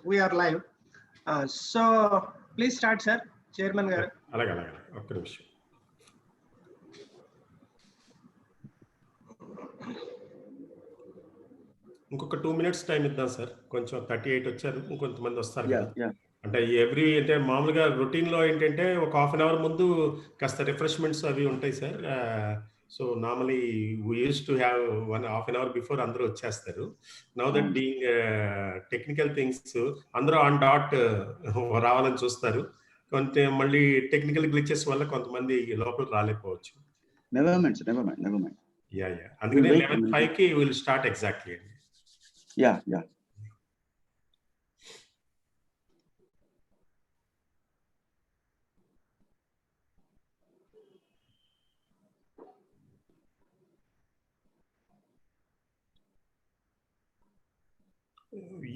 we are live. So please start, sir. Chairman garu. అలాగే ఒక్క నిమిషం. ఇంకొక 2 minutes టైం ఇద్దాం సార్. కొంచెం 38 వచ్చారు, ఇంకొంతమంది వస్తారు కదా. అంటే అంటే మామూలుగా రొటీన్లో ఏంటంటే ఒక హాఫ్ అన్ అవర్ ముందు కాస్త రిఫ్రెష్మెంట్స్ అవి ఉంటాయి sir. So normally we use to have 1.5 hour before అందరూ వచ్చేస్తారు. Now that being technical things అందరూ ఆన్ డాట్ రావాలని చూస్తారు. కొంత మళ్ళీ టెక్నికల్ గ్లిచెస్ వల్ల కొంతమంది లోపలికి రాలేకపోవచ్చు. Never mind. Yeah. అందుకని 11:05కి విల్ స్టార్ట్ ఎగ్జాక్ట్లీ అండి. Yeah.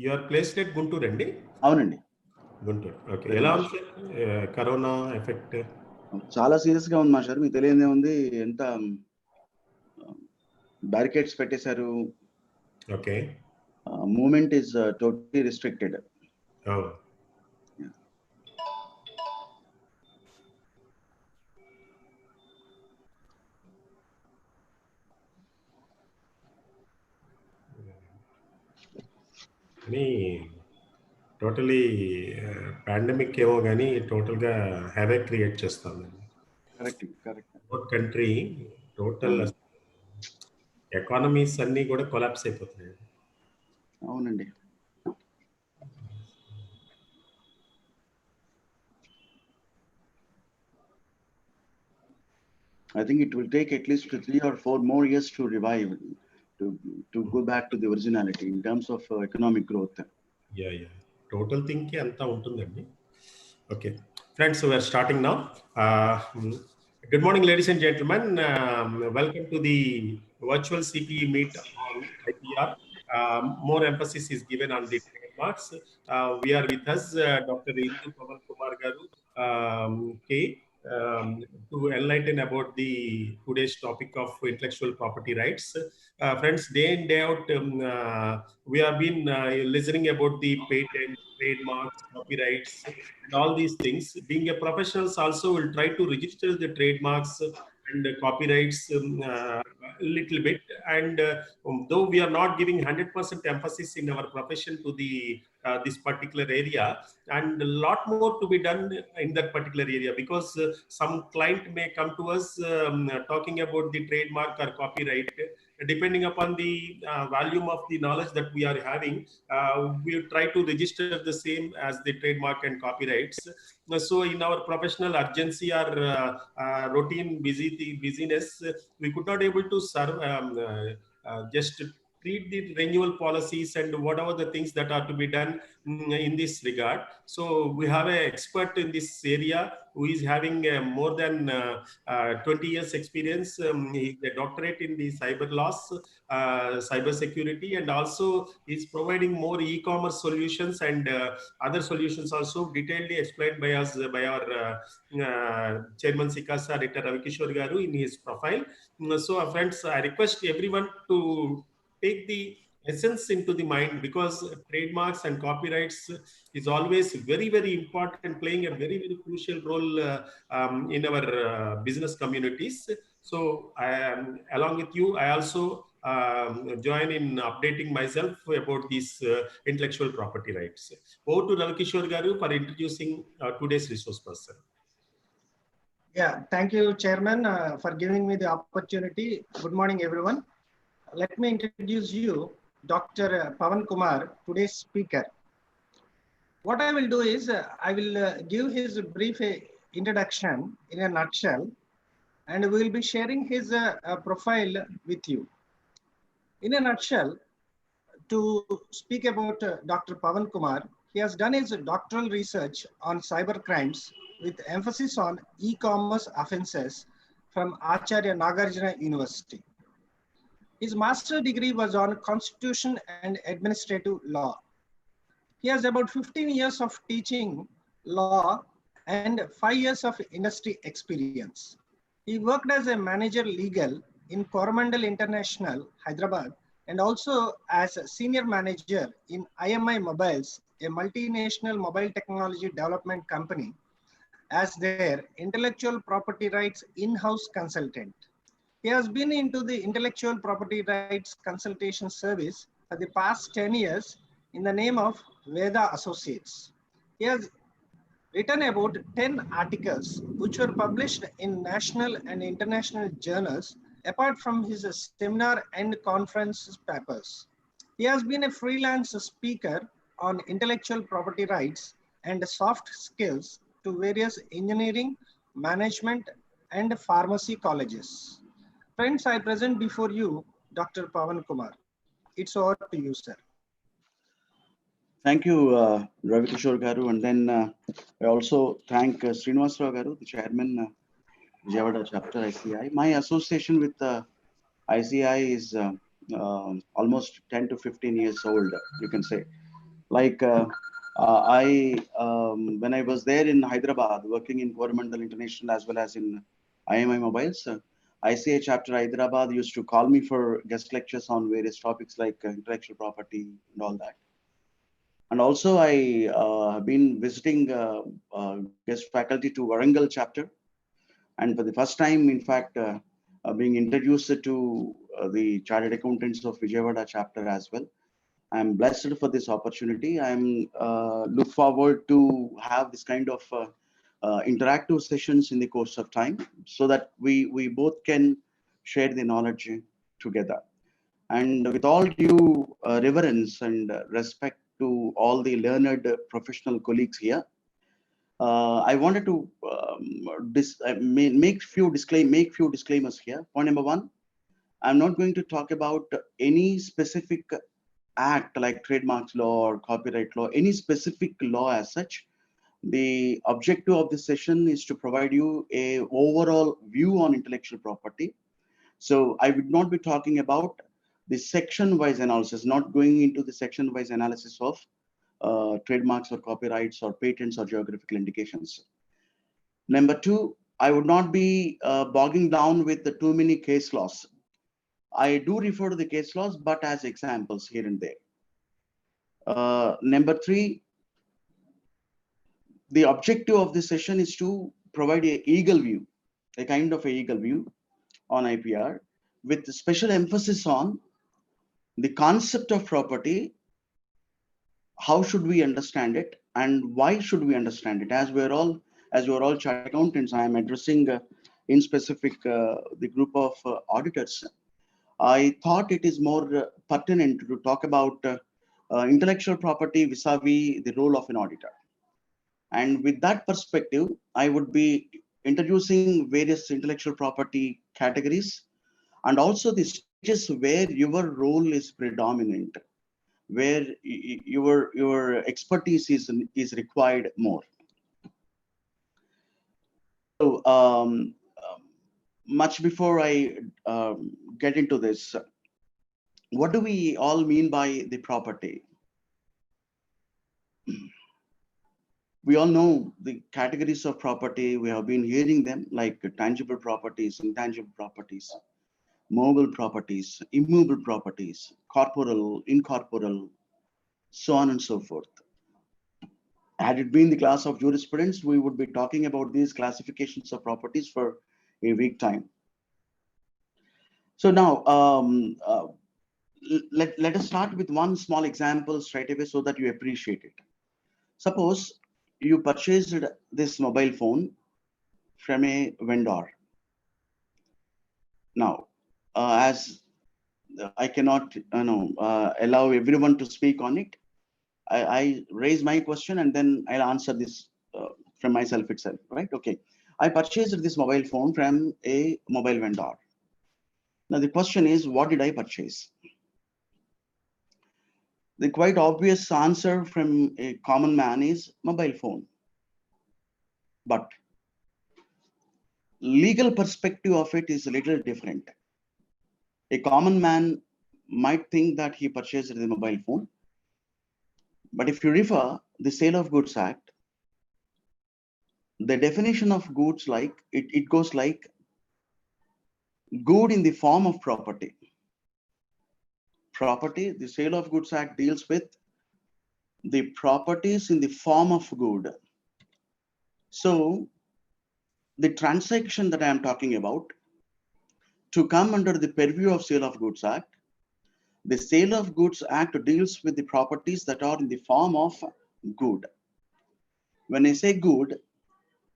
You are placed at Guntur అండి? అవునండి, గుంటూరు. ఓకే. ఎలా ఉంది కరోనా ఎఫెక్ట్? చాలా సీరియస్ గా ఉంది మాస్టర్. మీకు తెలియదే ఉంది, ఎంత బ్యారికేడ్స్ పెట్టేశారు. Okay. Movement is totally restricted. Totally pandemic ఏమో కానీ టోటల్గా హ్యావెక్ క్రియేట్ చేస్తామండి. కరెక్ట్. కంట్రీ టోటల్ ఎకానమీస్ అన్నీ కూడా కొలాప్స్ అయిపోతున్నాయి. అవునండి. I think it will take at least 3 or 4 more years to revive, to go back to the originality in terms of economic growth. Yeah. Total thing ki anta untundandi. Okay. Friends, we are starting now. Good morning, ladies and gentlemen. Welcome to the virtual CPE meet on IPR. More emphasis is given on the trademarks. We are with us, Dr. Pawan Kumar garu, to enlighten about the today's topic of intellectual property rights. Friends, day in day out, we have been listening about the patents, trademarks, copyrights, and all these things. Being a professionals also will try to register the trademarks and copyrights a little bit, and though we are not giving 100% emphasis in our profession to the this particular area, and a lot more to be done in that particular area, because some client may come to us talking about the trademark or copyright. Depending upon the volume of the knowledge that we are having, we try to register the same as the trademark and copyrights. So in our professional urgency or routine busyness, we could not able to serve just treat the renewal policies and whatever the things that are to be done in this regard. So we have an expert in this area who is having more than 20 years experience. He is a doctorate in the cyber laws, cyber security, and also is providing more e-commerce solutions and other solutions also detailedly explained by us, by our Chairman Sikasa, Dr. Ravikishore garu in his profile. So friends, I request everyone to take the essence into the mind, because trademarks and copyrights is always very, very important, playing a very, very crucial role in our business communities. So along with you, I also join in updating myself about these intellectual property rights. Over to Ravikishore garu for introducing today's resource person. Yeah, thank you, Chairman, for giving me the opportunity. Good morning, everyone. Let me introduce you Dr. Pawan Kumar, today's speaker. What I will do is I will give his brief introduction in a nutshell, and we will be sharing his profile with you. In a nutshell, to speak about Dr. Pawan Kumar, he has done his doctoral research on cyber crimes with emphasis on e-commerce offenses from Acharya Nagarjuna University. His master's degree was on Constitution and Administrative Law. He has about 15 years of teaching law and 5 years of industry experience. He worked as a manager legal in Coromandel International, Hyderabad, and also as a senior manager in IMI Mobiles a multinational mobile technology development company, as their intellectual property rights in-house consultant. He has been into the intellectual property rights consultation service for the past 10 years in the name of Veda Associates. He has written about 10 articles which were published in national and international journals apart from his seminar and conference papers. He has been a freelance speaker on intellectual property rights and soft skills to various engineering, management, and pharmacy colleges. Friends, I present before you Dr. Pawan Kumar. It's over to you, sir. Thank you, Ravi Kishore Garu. And then I also thank Srinivas Rao Garu, the chairman, Vijayawada chapter ICI. My association with ICI is almost 10 to 15 years old, you can say. Like when I was there in Hyderabad, working in Governmental International as well as in IMI Mobiles, ICI chapter Hyderabad used to call me for guest lectures on various topics like intellectual property and all that. And also I have been visiting guest faculty to Warangal chapter. And for the first time, in fact, being introduced to the Chartered Accountants of Vijayawada chapter as well. I'm blessed for this opportunity. I'm look forward to have this kind of interactive sessions in the course of time so that we both can share the knowledge together. And with all due reverence and respect to all the learned professional colleagues here, I wanted to make few disclaimers here. Point number one, I'm not going to talk about any specific act like trademarks law or copyright law, any specific law as such. The objective of this session is to provide you a overall view on intellectual property. So I would not be talking about the section-wise analysis, not going into the section-wise analysis of trademarks or copyrights or patents or geographical indications. Number two, I would not be bogging down with the too many case laws. I do refer to the case laws, but as examples here and there. Number three, the objective of this session is to provide a eagle view, a kind of a eagle view on IPR with special emphasis on the concept of property. How should we understand it and why should we understand it? As we're all chartered accountants, I am addressing in specific the group of auditors. I thought it is more pertinent to talk about intellectual property vis-a-vis the role of an auditor. And with that perspective, I would be introducing various intellectual property categories and also the stages where your role is predominant, where your expertise is required more. So much before I get into this, what do we all mean by the property? We all know the categories of property. We have been hearing them like tangible properties, intangible properties, movable properties, immovable properties, corporeal, incorporeal, so on and so forth. Had it been the class of jurisprudence, we would be talking about these classifications of properties for a week time. So now, let us start with one small example straight away so that you appreciate it. Suppose you purchased this mobile phone from a vendor. Now, as I cannot allow everyone to speak on it, I raise my question and then I'll answer this from myself itself, right? Okay. I purchased this mobile phone from a mobile vendor. Now the question is, what did I purchase? The quite obvious answer from a common man is mobile phone. But legal perspective of it is a little different. A common man might think that he purchased the mobile phone. But if you refer the Sale of Goods Act, the definition of goods like it goes like good in the form of property. Property, the Sale of Goods Act deals with the properties in the form of good. So the transaction that I am talking about, to come under the purview of Sale of Goods Act, the Sale of Goods Act deals with the properties that are in the form of good. When I say good,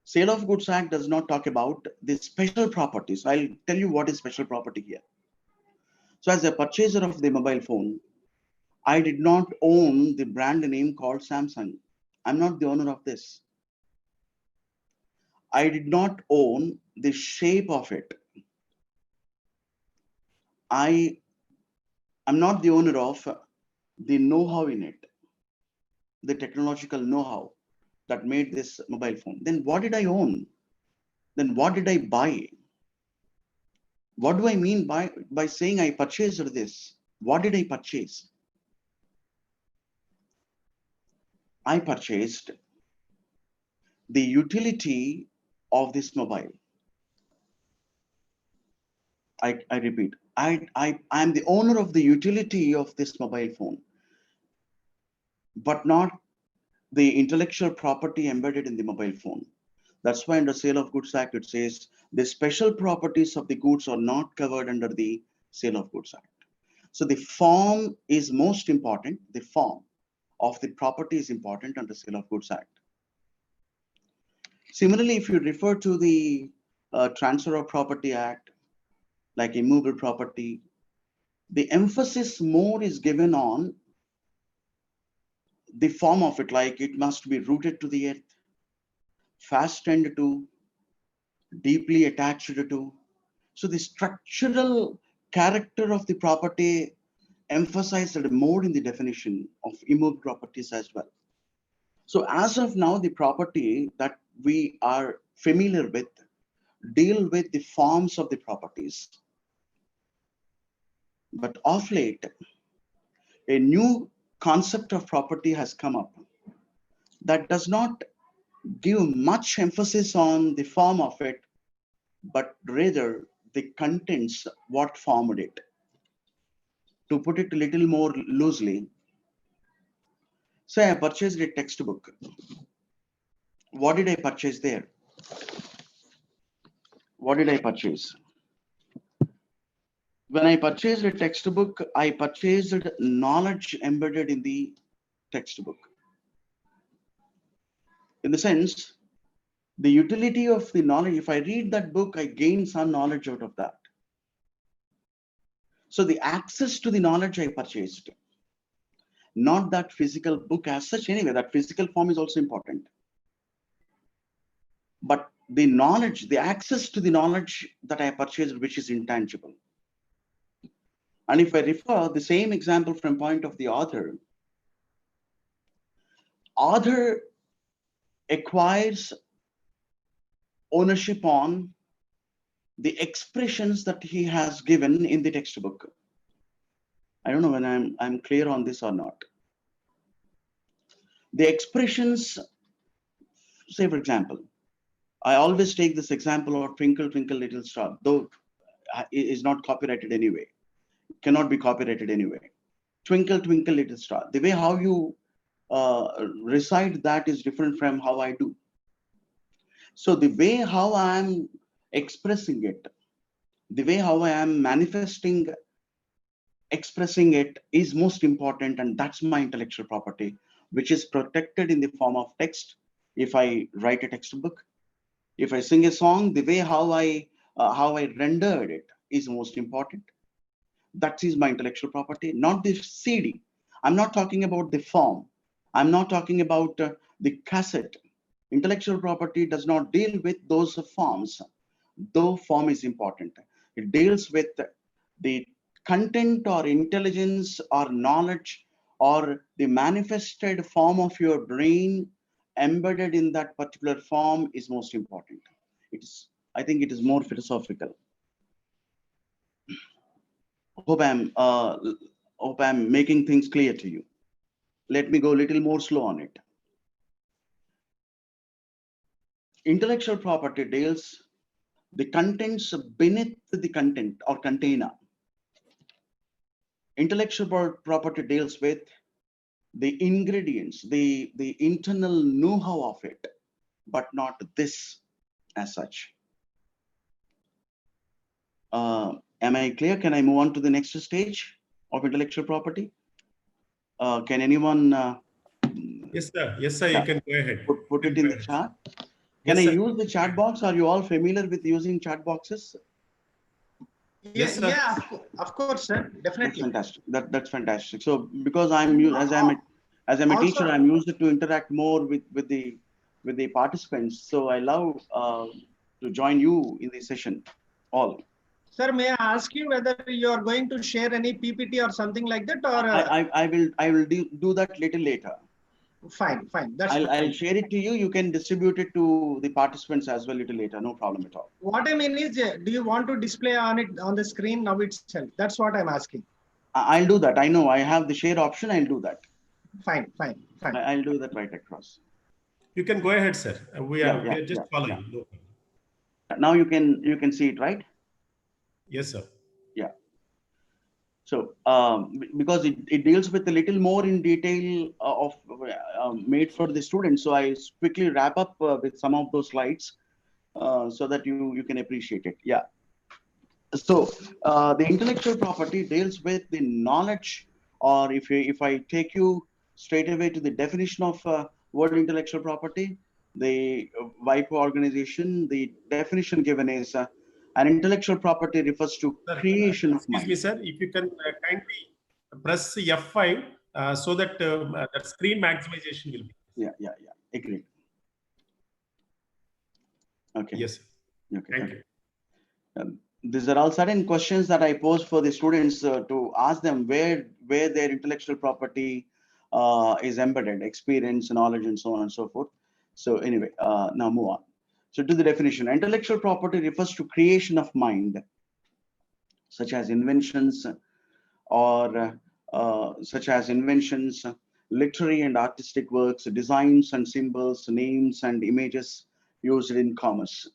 Sale of Goods Act does not talk about the special properties. I'll tell you what is special property here. So as a purchaser of the mobile phone, I did not own the brand name called Samsung. I'm not the owner of this. I did not own the shape of it. I am not the owner of the know-how in it, the technological know-how that made this mobile phone. Then what did I own? Then what did I buy? What do I mean by saying I purchased this? What did I purchase? I purchased the utility of this mobile. I repeat, I am the owner of the utility of this mobile phone, but not the intellectual property embedded in the mobile phone. That's why under Sale of Goods Act, it says the special properties of the goods are not covered under the Sale of Goods Act. So the form is most important. The form of the property is important under Sale of Goods Act. Similarly, if you refer to the Transfer of Property Act, like immovable property, the emphasis more is given on the form of it, like it must be rooted to the earth, fastened to, deeply attached to. So the structural character of the property emphasized more in the definition of immovable properties as well. So as of now, the property that we are familiar with deal with the forms of the properties. But of late, a new concept of property has come up that does not give much emphasis on the form of it, but rather the contents, what formed it. To put it a little more loosely, say I purchased a textbook. What did I purchase there? What did I purchase? When I purchased a textbook, I purchased knowledge embedded in the textbook. In the sense, the utility of the knowledge, if I read that book, I gain some knowledge out of that. So the access to the knowledge I purchased, not that physical book as such. Anyway, that physical form is also important. But the knowledge, the access to the knowledge that I purchased, which is intangible. And if I refer the same example from point of the author acquires ownership on the expressions that he has given in the textbook. I don't know when I'm clear on this or not. The expressions, say for example, I always take this example of Twinkle Twinkle Little Star, though it is not copyrighted anyway. It cannot be copyrighted anyway. Twinkle Twinkle Little Star. The way how you recite that is different from how I do. So the way how I am expressing it, the way how I am expressing it is most important, and that's my intellectual property, which is protected in the form of text. If I write a textbook, if I sing a song, the way how I rendered it is most important. That is my intellectual property, not the CD. I'm not talking about the form. I'm not talking about the cassette. Intellectual property does not deal with those forms, though form is important. It deals with the content or intelligence or knowledge or the manifested form of your brain embedded in that particular form is most important. I think it is more philosophical. Hope I'm making things clear to you. Let me go a little more slow on it. Intellectual property deals the contents beneath the content or container. Intellectual property deals with the ingredients, the internal know-how of it, but not this as such. Am I clear? Can I move on to the next stage of intellectual property? Can anyone Yes, sir. Yes, sir. You can go ahead. put it in the chat? Can Yes, I sir. use the chat box? Are you all familiar with using chat boxes? Yes, sir. Yeah, of course, sir. That's Definitely. fantastic. That's fantastic. So because as I'm a teacher, Also, I'm used to interact more with the participants. So I love to join you in the session. All. sir, may I ask you whether you are going to share any PPT or something like that, or I will do that little later. fine. That's I'll fine. share it to you. You can distribute it to the participants as well little later. No problem at all. What I mean is, do you want to display on it on the screen now itself? That's what I'm asking. I'll do that. I know I have the share option. I'll do that. Fine. I'll do that right across. You can go ahead, sir. We are just following. Yeah. No problem. Now you can see it, right? Yes, sir. Yeah. So because it deals with a little more in detail of made for the students. So I quickly wrap up with some of those slides so that you can appreciate it. Yeah. So the intellectual property deals with the knowledge, or if I take you straight away to the definition of word intellectual property, the WIPO organization, the definition given is an intellectual property refers to Sir, creation of excuse mind. me, sir. If you can kindly press F5 so that that screen maximization will be. Yeah. Agreed. Okay. Yes, sir. Okay. Thank you. These are all certain questions that I pose for the students to ask them where their intellectual property is embedded, experience, knowledge, and so on and so forth. So anyway, now move on. So to the definition, intellectual property refers to creation of mind, such as inventions literary and artistic works, designs and symbols, names and images used in commerce.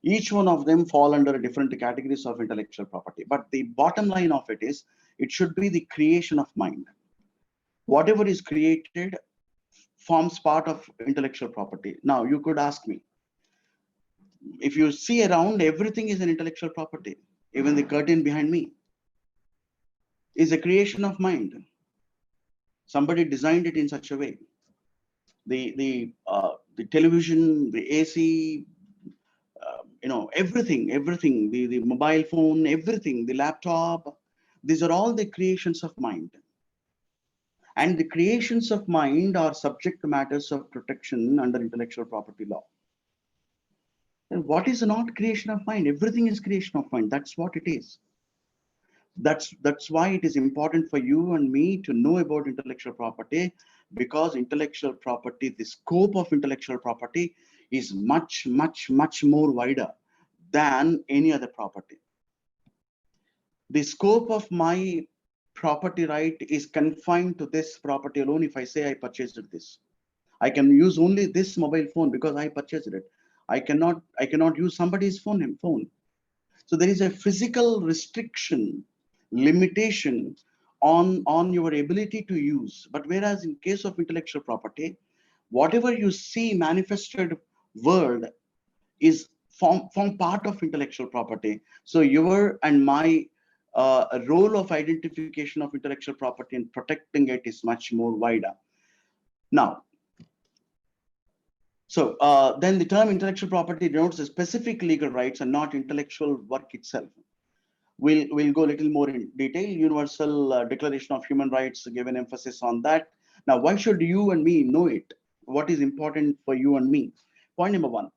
Each one of them fall under different categories of intellectual property. But the bottom line of it is, it should be the creation of mind. Whatever is created forms part of intellectual property. Now, you could ask me, if you see around, everything is an intellectual property. Even the curtain behind me is a creation of mind. Somebody designed it in such a way. The television, the AC, everything, the mobile phone, everything, the laptop, these are all the creations of mind. And the creations of mind are subject matters of protection under intellectual property law. And what is not creation of mind? Everything is creation of mind. That's what it is. That's why it is important for you and me to know about intellectual property, because intellectual property, the scope of intellectual property is much more wider than any other property. The scope of my property right is confined to this property alone. If I say I purchased this, I can use only this mobile phone because I purchased it. I cannot use somebody's phone. So there is a physical restriction, limitation on your ability to use. But whereas in case of intellectual property, whatever you see manifested world is form part of intellectual property. So your and my role of identification of intellectual property and protecting it is much more wider. Now, so then the term intellectual property denotes the specific legal rights and not intellectual work itself. We'll go a little more in detail. Universal Declaration of Human Rights give an emphasis on that. Now, why should you and me know it? What is important for you and me? Point number one,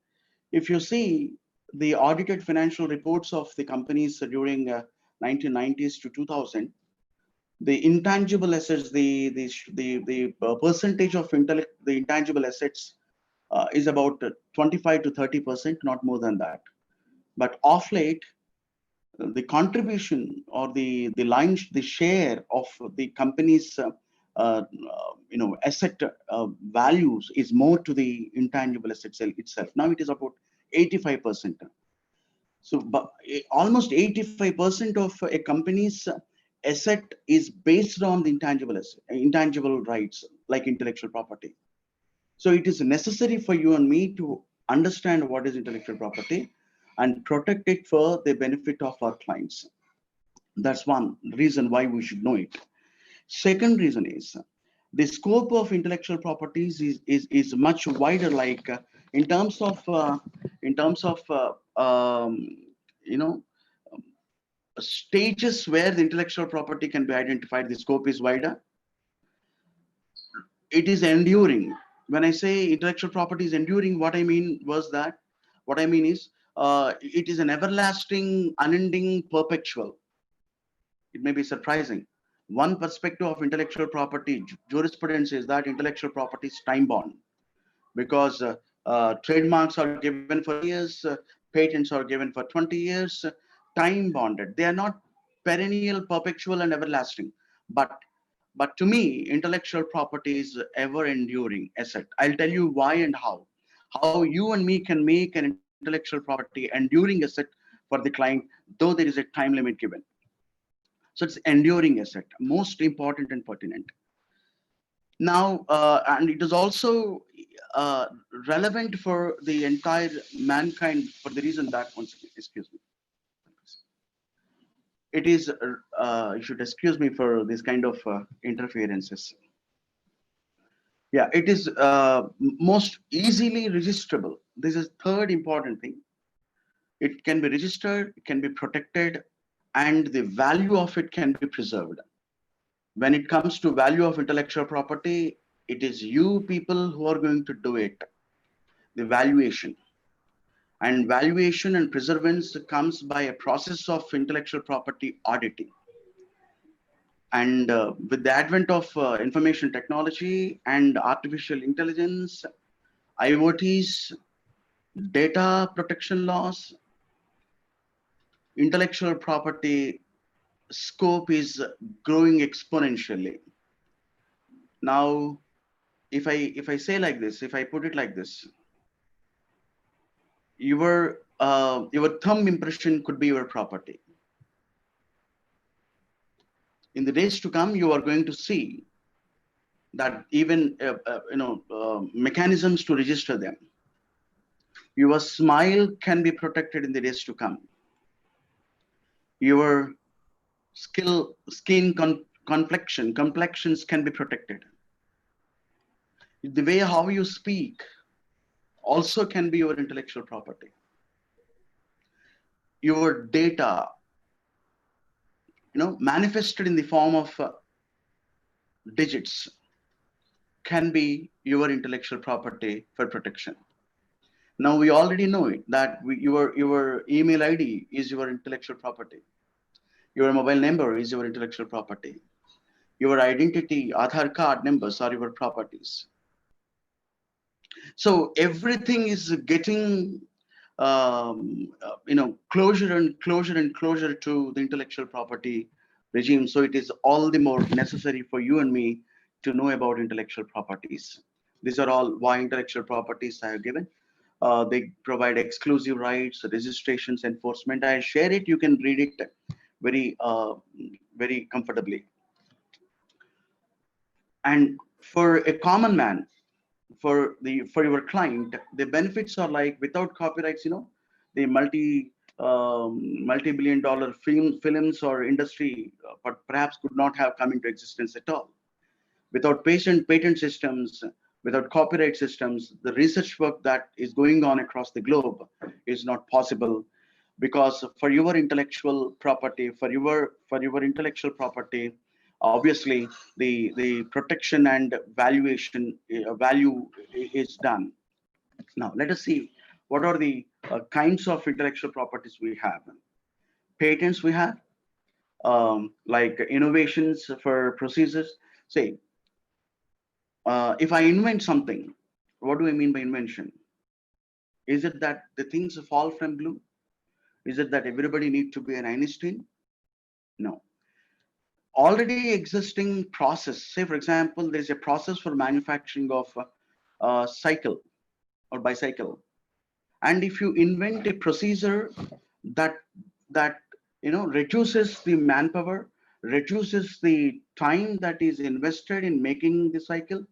if you see the audited financial reports of the companies during 1990s to 2000, the intangible assets, the percentage of the intangible assets is about 25 to 30%, not more than that. But off late, the contribution or the share of the company's asset values is more to the intangible assets itself. Now it is about 85%. So almost 85% of a company's asset is based on the intangible rights like intellectual property. So it is necessary for you and me to understand what is intellectual property and protect it for the benefit of our clients. That's one reason why we should know it. Second reason is the scope of intellectual properties is much wider. Like in terms of you know stages where the intellectual property can be identified, the scope is wider. It is enduring. When I say intellectual property is enduring, what I mean is it is an everlasting, unending, perpetual. It may be surprising. One perspective of intellectual property jurisprudence is that intellectual property is time bound, because trademarks are given for years, patents are given for 20 years, time bonded. They are not perennial, perpetual, and everlasting. But to me, intellectual property is ever enduring asset. I'll tell you why and how. How you and me can make an intellectual property enduring asset for the client, though there is a time limit given. So it's enduring asset, most important and pertinent. Now, and it is also relevant for the entire mankind for the reason that, once again, excuse me. It is, you should excuse me for this kind of interferences. Yeah, it is most easily registrable. This is third important thing. It can be registered, it can be protected, and the value of it can be preserved. When it comes to value of intellectual property, it is you people who are going to do it, the valuation. And valuation and preservance comes by a process of intellectual property auditing. And with the advent of information technology and artificial intelligence, IoTs, data protection laws, intellectual property scope is growing exponentially. Now, if I say like this, if I put it like this, your thumb impression could be your property. In the days to come, you are going to see that even mechanisms to register them. Your smile can be protected in the days to come. Your skin complexions can be protected. The way how you speak also can be your intellectual property. Your data, manifested in the form of digits, can be your intellectual property for protection. Now we already know it, that your email ID is your intellectual property. Your mobile number is your intellectual property. Your identity, Aadhaar card numbers are your properties. So everything is getting closer and closer to the intellectual property regime. So it is all the more necessary for you and me to know about intellectual properties. These are all why intellectual properties I have given. They provide exclusive rights, registrations, enforcement. I share it. You can read it very comfortably. And for a common man, for your client, the benefits are like, without copyrights, the multi-billion-dollar films or industry but perhaps could not have come into existence at all. Without patent systems, without copyright systems, the research work that is going on across the globe is not possible, because for your intellectual property, obviously the protection and value is done. Now let us see what are the kinds of intellectual properties we have. Patents we have, like innovations for procedures. Say, if I invent something, what do I mean by invention? Is it that the things fall from blue? Is it that everybody needs to be an Einstein? No. Already existing process. Say, for example, there's a process for manufacturing of a cycle or bicycle, and if you invent a procedure that reduces the manpower, reduces the time that is invested in making the cycle,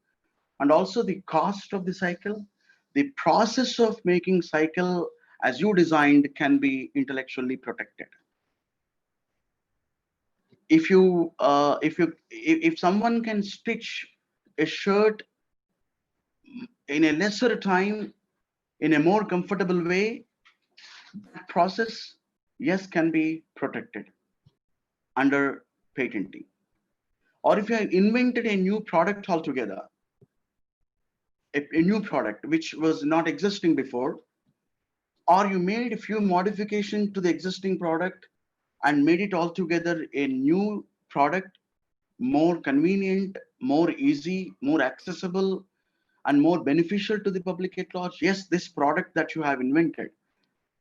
and also the cost of the cycle. The process of making cycle as you designed can be intellectually protected. If someone can stitch a shirt in a lesser time, in a more comfortable way, that process, yes, can be protected under patenting. Or if you have invented a new product altogether, a new product which was not existing before, or you made a few modifications to the existing product and made it altogether a new product, more convenient, more easy, more accessible, and more beneficial to the public at large, yes, this product that you have invented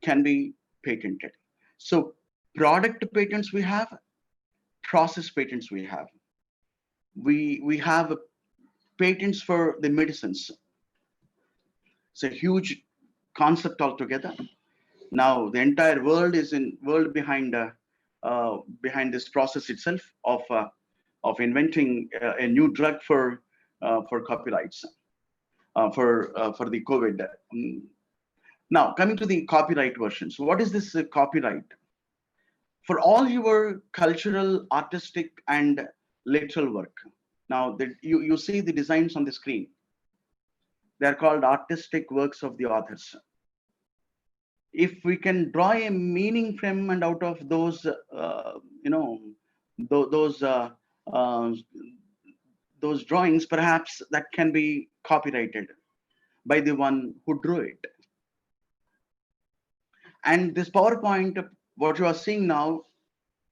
can be patented. So product patents we have, process patents we have. We have patents for the medicines. It's a huge concept altogether. Now the entire world is behind this process itself of inventing a new drug for copyrights for the COVID. Now coming to the copyright versions, what is this copyright? For all your cultural, artistic, and literal work. Now you see the designs on the screen. They are called artistic works of the authors. If we can draw a meaning from and out of those, those drawings, perhaps that can be copyrighted by the one who drew it. And this PowerPoint, what you are seeing now,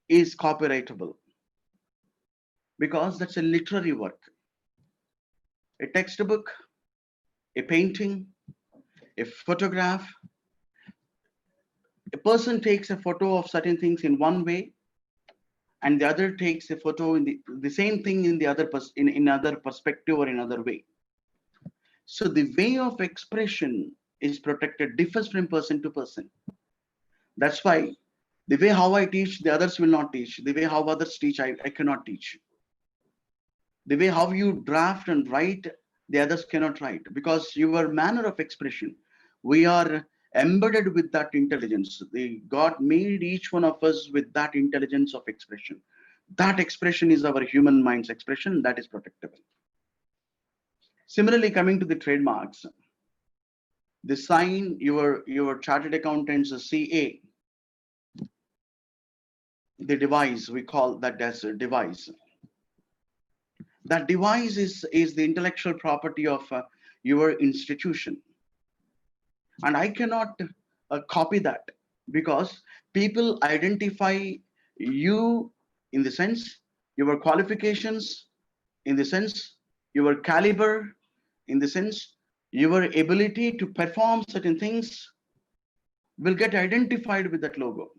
is copyrightable because that's a literary work. A textbook, a painting, a photograph. A person takes a photo of certain things in one way, and the other takes a photo in the same thing in the other in other perspective or in other way. So the way of expression is protected, differs from person to person. That's why the way how I teach, the others will not teach. The way how others teach, I cannot teach. The way how you draft and write, the others cannot write, because your manner of expression, we are embedded with that intelligence. God made each one of us with that intelligence of expression. That expression is our human mind's expression, that is protectable. Similarly, coming to the trademarks, the sign, your chartered accountant's CA, the device, we call that as a device. That device is the intellectual property of your institution. And I cannot copy that, because people identify you in the sense, your qualifications, in the sense, your caliber, in the sense, your ability to perform certain things will get identified with that logo.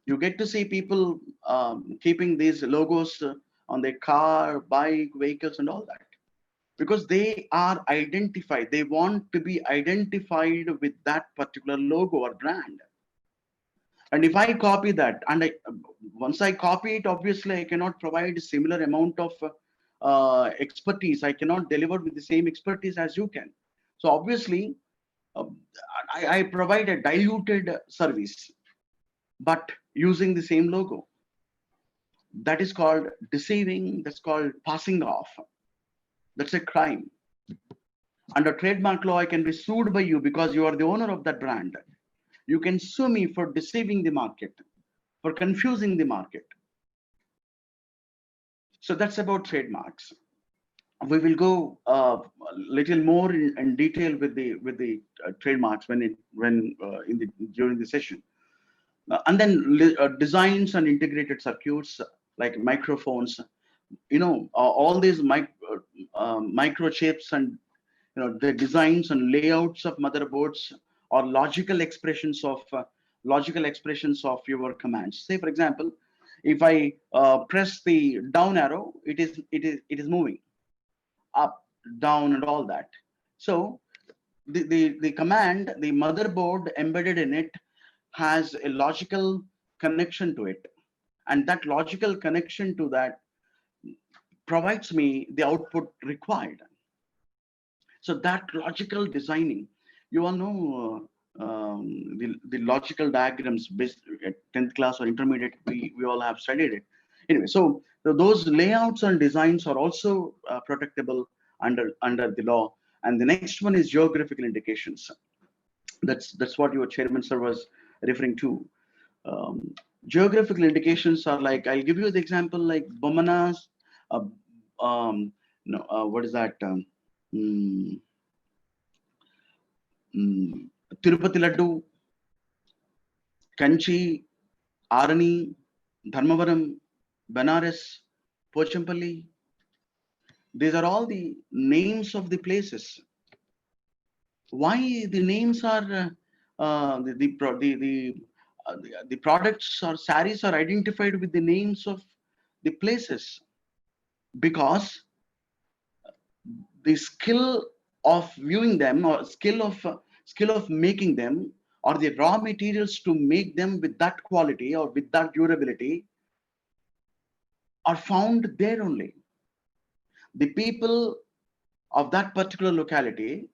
You get to see people keeping these logos on their car, bike, vehicles, and all that, because they are identified. They want to be identified with that particular logo or brand. And if I copy that, and once I copy it, obviously I cannot provide a similar amount of expertise. I cannot deliver with the same expertise as you can. So obviously, I provide a diluted service, but using the same logo. That is called deceiving. That's called passing off. That's a crime. Under trademark law, I can be sued by you because you are the owner of that brand. You can sue me for deceiving the market, for confusing the market. So that's about trademarks. We will go a little more in detail with the trademarks during the session. And then designs and integrated circuits like microphones, all these microchips and the designs and layouts of motherboards or logical expressions of your commands. Say, for example, if I press the down arrow, it is moving up, down, and all that. So the command, the motherboard embedded in it, has a logical connection to it. and that logical connection to that provides me the output required. So that logical designing, you all know the logical diagrams based at 10th class or intermediate, we all have studied it. Anyway, so those layouts and designs are also protectable under the law. And the next one is geographical indications. That's what your chairman sir was referring to. Geographical indications are like, I'll give you the example like Bomanas, what is that? Tirupati Laddu, Kanchi, Arani, Dharmavaram, Banaras, Pochampalli. These are all the names of the places. Why the names are the products or sarees are identified with the names of the places? Because the skill of viewing them or skill of making them or the raw materials to make them with that quality or with that durability are found there only. The people of that particular locality,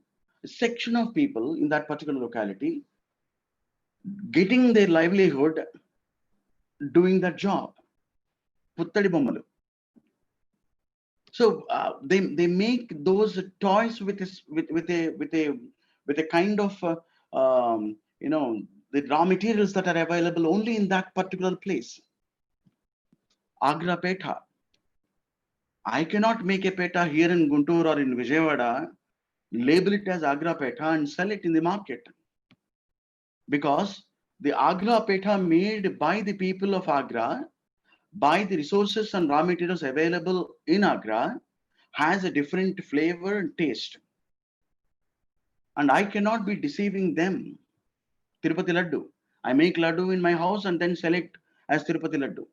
a section of people in that particular locality, getting their livelihood doing that job. Puttadi bommalu. So they make those toys with a kind of the raw materials that are available only in that particular place. Agra Petha. I cannot make a peta here in Guntur or in Vijayawada, label it as Agra Petha and sell it in the market. Because the Agra Petha made by the people of Agra, by the resources and raw materials available in Agra, has a different flavor and taste. And I cannot be deceiving them. Tirupati Laddu. I make Laddu in my house and then sell it as Tirupati Laddu.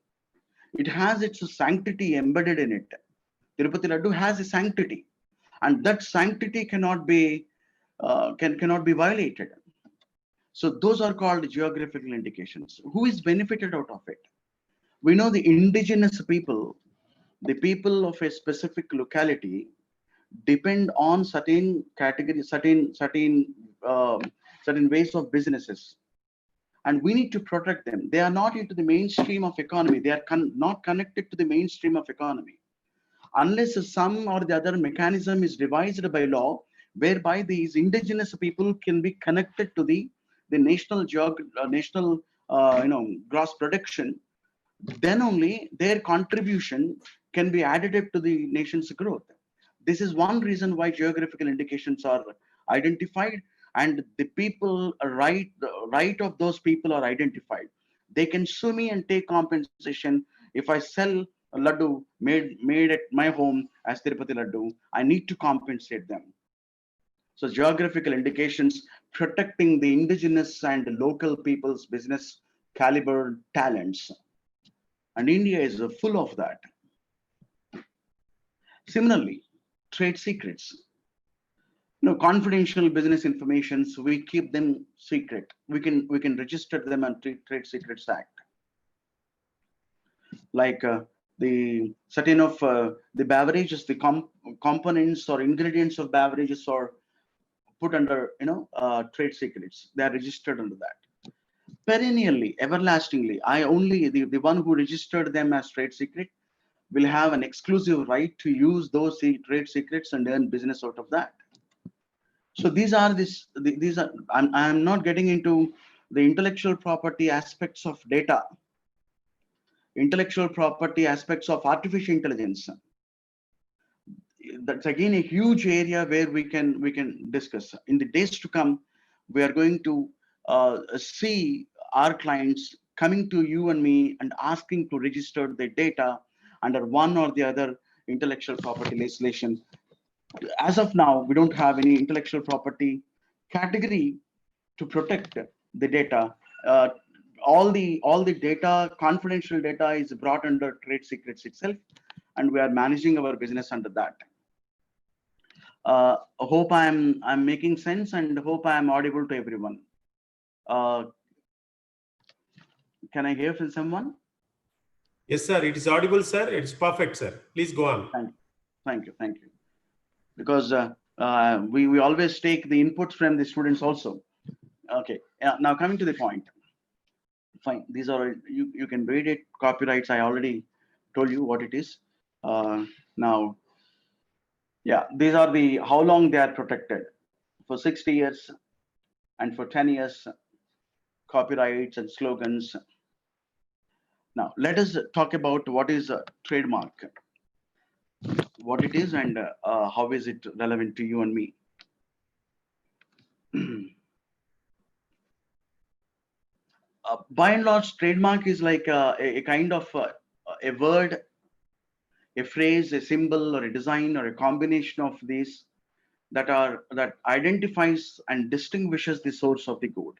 It has its sanctity embedded in it. Tirupati Laddu has a sanctity, and that sanctity cannot be violated. So those are called geographical indications. Who is benefited out of it? We know the indigenous people, the people of a specific locality, depend on certain categories, certain ways of businesses, and we need to protect them. They are not into the mainstream of economy. They are not connected to the mainstream of economy, unless some or the other mechanism is devised by law, whereby these indigenous people can be connected to the national gross production. Then only their contribution can be additive to the nation's growth. This is one reason why geographical indications are identified, and the people right of those people are identified. They can sue me and take compensation if I sell a laddu made at my home as Tirupati Laddu. I need to compensate them. So geographical indications protecting the indigenous and local people's business caliber talents. And India is full of that. Similarly, trade secrets. Confidential business informations, we keep them secret. We can register them on Trade Secrets Act. Like the certain of the beverages, the components or ingredients of beverages are put under trade secrets. They are registered under that. Perennially, everlastingly, I only the one who registered them as trade secret will have an exclusive right to use those trade secrets and earn business out of that. So these are I'm not getting into the intellectual property aspects of data, intellectual property aspects of artificial intelligence. That's again a huge area where we can discuss. In the days to come, we are going to see our clients coming to you and me and asking to register their data under one or the other intellectual property legislation. As of now, we don't have any intellectual property category to protect the data. All the data, confidential data, is brought under trade secrets itself, and we are managing our business under that. Hope I'm making sense, and hope I'm audible to everyone. Can I hear from someone? Yes, sir. It is audible, sir. It's perfect, sir. Please go on. Thank you. Because we always take the inputs from the students also. Okay. Now coming to the point. Fine. These are you can read it. Copyrights. I already told you what it is. Now, yeah, these are the how long they are protected for 60 years and for 10 years. Copyrights and slogans. Now let us talk about what is a trademark. What it is and how is it relevant to you and me. By and large, trademark is like a kind of a word, a phrase, a symbol, or a design, or a combination of these that identifies and distinguishes the source of the good.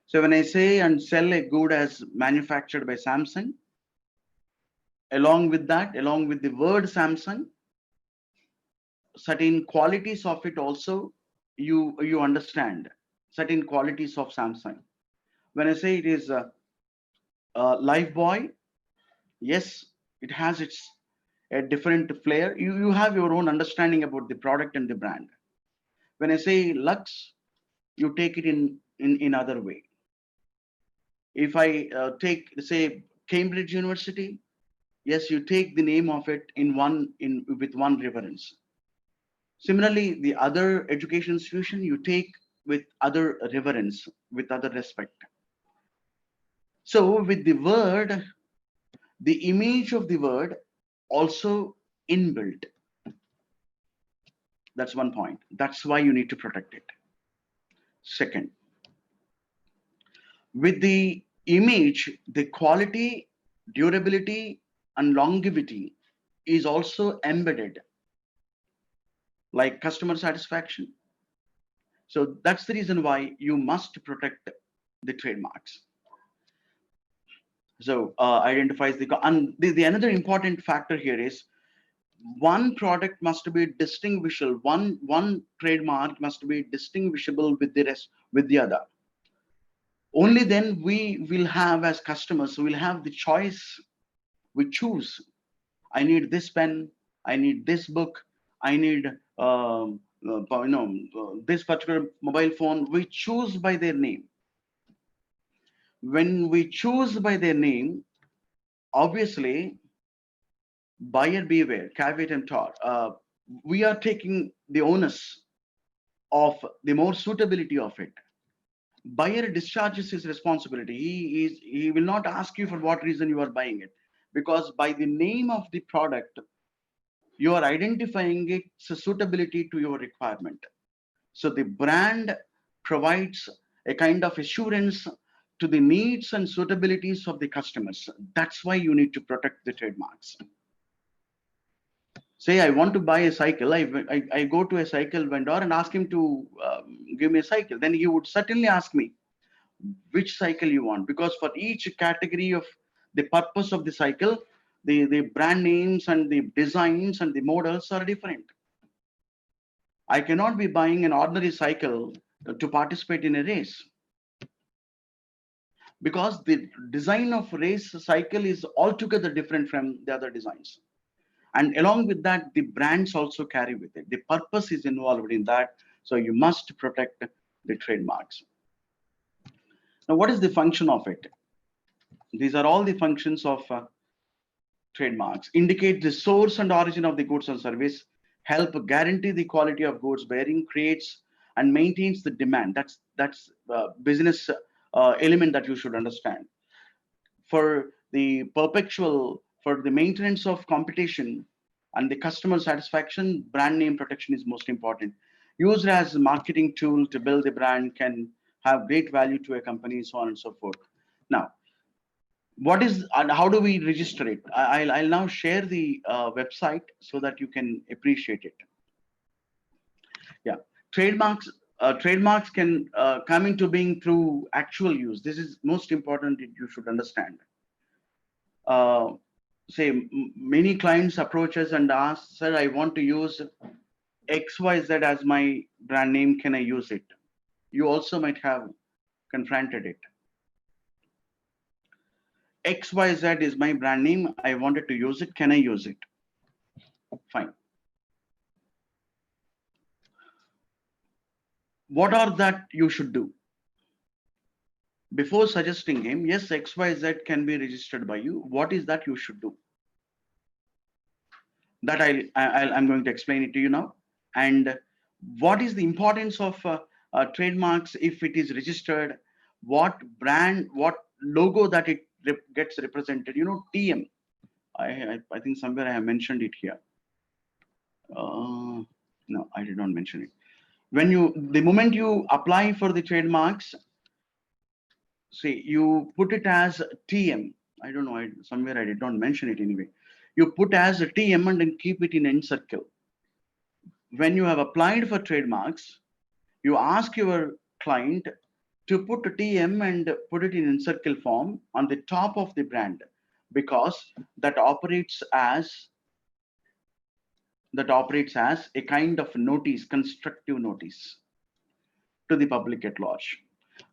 So when I say and sell a good as manufactured by Samsung, along with the word Samsung, certain qualities of it also you understand certain qualities of Samsung. When I say it is a Lifebuoy, yes, it has a different flair. You have your own understanding about the product and the brand. When I say Lux, you take it in other way. If I take say Cambridge University, yes, you take the name of it with one reverence. Similarly, the other education institution you take with other reverence, with other respect. So with the word, the image of the word also inbuilt. That's one point. That's why you need to protect it. Second, with the image, the quality, durability, and longevity is also embedded, like customer satisfaction. So that's the reason why you must protect the trademarks. So identifies the another important factor here is one product must be distinguishable. One trademark must be distinguishable with the rest, with the other. Only then we will have, as customers, we'll have the choice. We choose. I need this pen. I need this book. I need this particular mobile phone. We choose by their name. When we choose by their name, obviously, buyer beware, caveat emptor. We are taking the onus of the more suitability of it. Buyer discharges his responsibility. He will not ask you for what reason you are buying it, because by the name of the product, you are identifying its suitability to your requirement. So the brand provides a kind of assurance to the needs and suitabilities of the customers. That's why you need to protect the trademarks. Say I want to buy a cycle, I go to a cycle vendor and ask him to give me a cycle. Then he would certainly ask me which cycle you want, because for each category of the purpose of the cycle, the brand names and the designs and the models are different. I cannot be buying an ordinary cycle to participate in a race, because the design of race cycle is altogether different from the other designs. And along with that, the brands also carry with it. The purpose is involved in that. So you must protect the trademarks. Now, what is the function of it? These are all the functions of trademarks. Indicate the source and origin of the goods and service, help guarantee the quality of goods bearing, creates and maintains the demand. That's business element that you should understand. For the maintenance of competition and the customer satisfaction, brand name protection is most important. Used as a marketing tool to build the brand, can have great value to a company, so on and so forth. Now, what is and how do we register it? I'll now share the website so that you can appreciate it. Yeah, trademarks can come into being through actual use. This is most important that you should understand. Say many clients approach us and ask, sir, I want to use XYZ as my brand name, can I use it? You also might have confronted it. XYZ is my brand name. I wanted to use it. Can I use it? Fine. What are that you should do? Before suggesting him, yes, XYZ can be registered by you. What is that you should do? That I'm going to explain it to you now. And what is the importance of trademarks if it is registered? What brand, what logo that it gets represented? You know, TM. I think somewhere I have mentioned it here. No, I did not mention it. The moment you apply for the trademarks, see, you put it as TM. I don't know, somewhere I did not mention it anyway. You put as a TM and then keep it in encircle. When you have applied for trademarks, you ask your client to put a TM and put it in encircle form on the top of the brand, because that operates as a kind of notice, constructive notice to the public at large.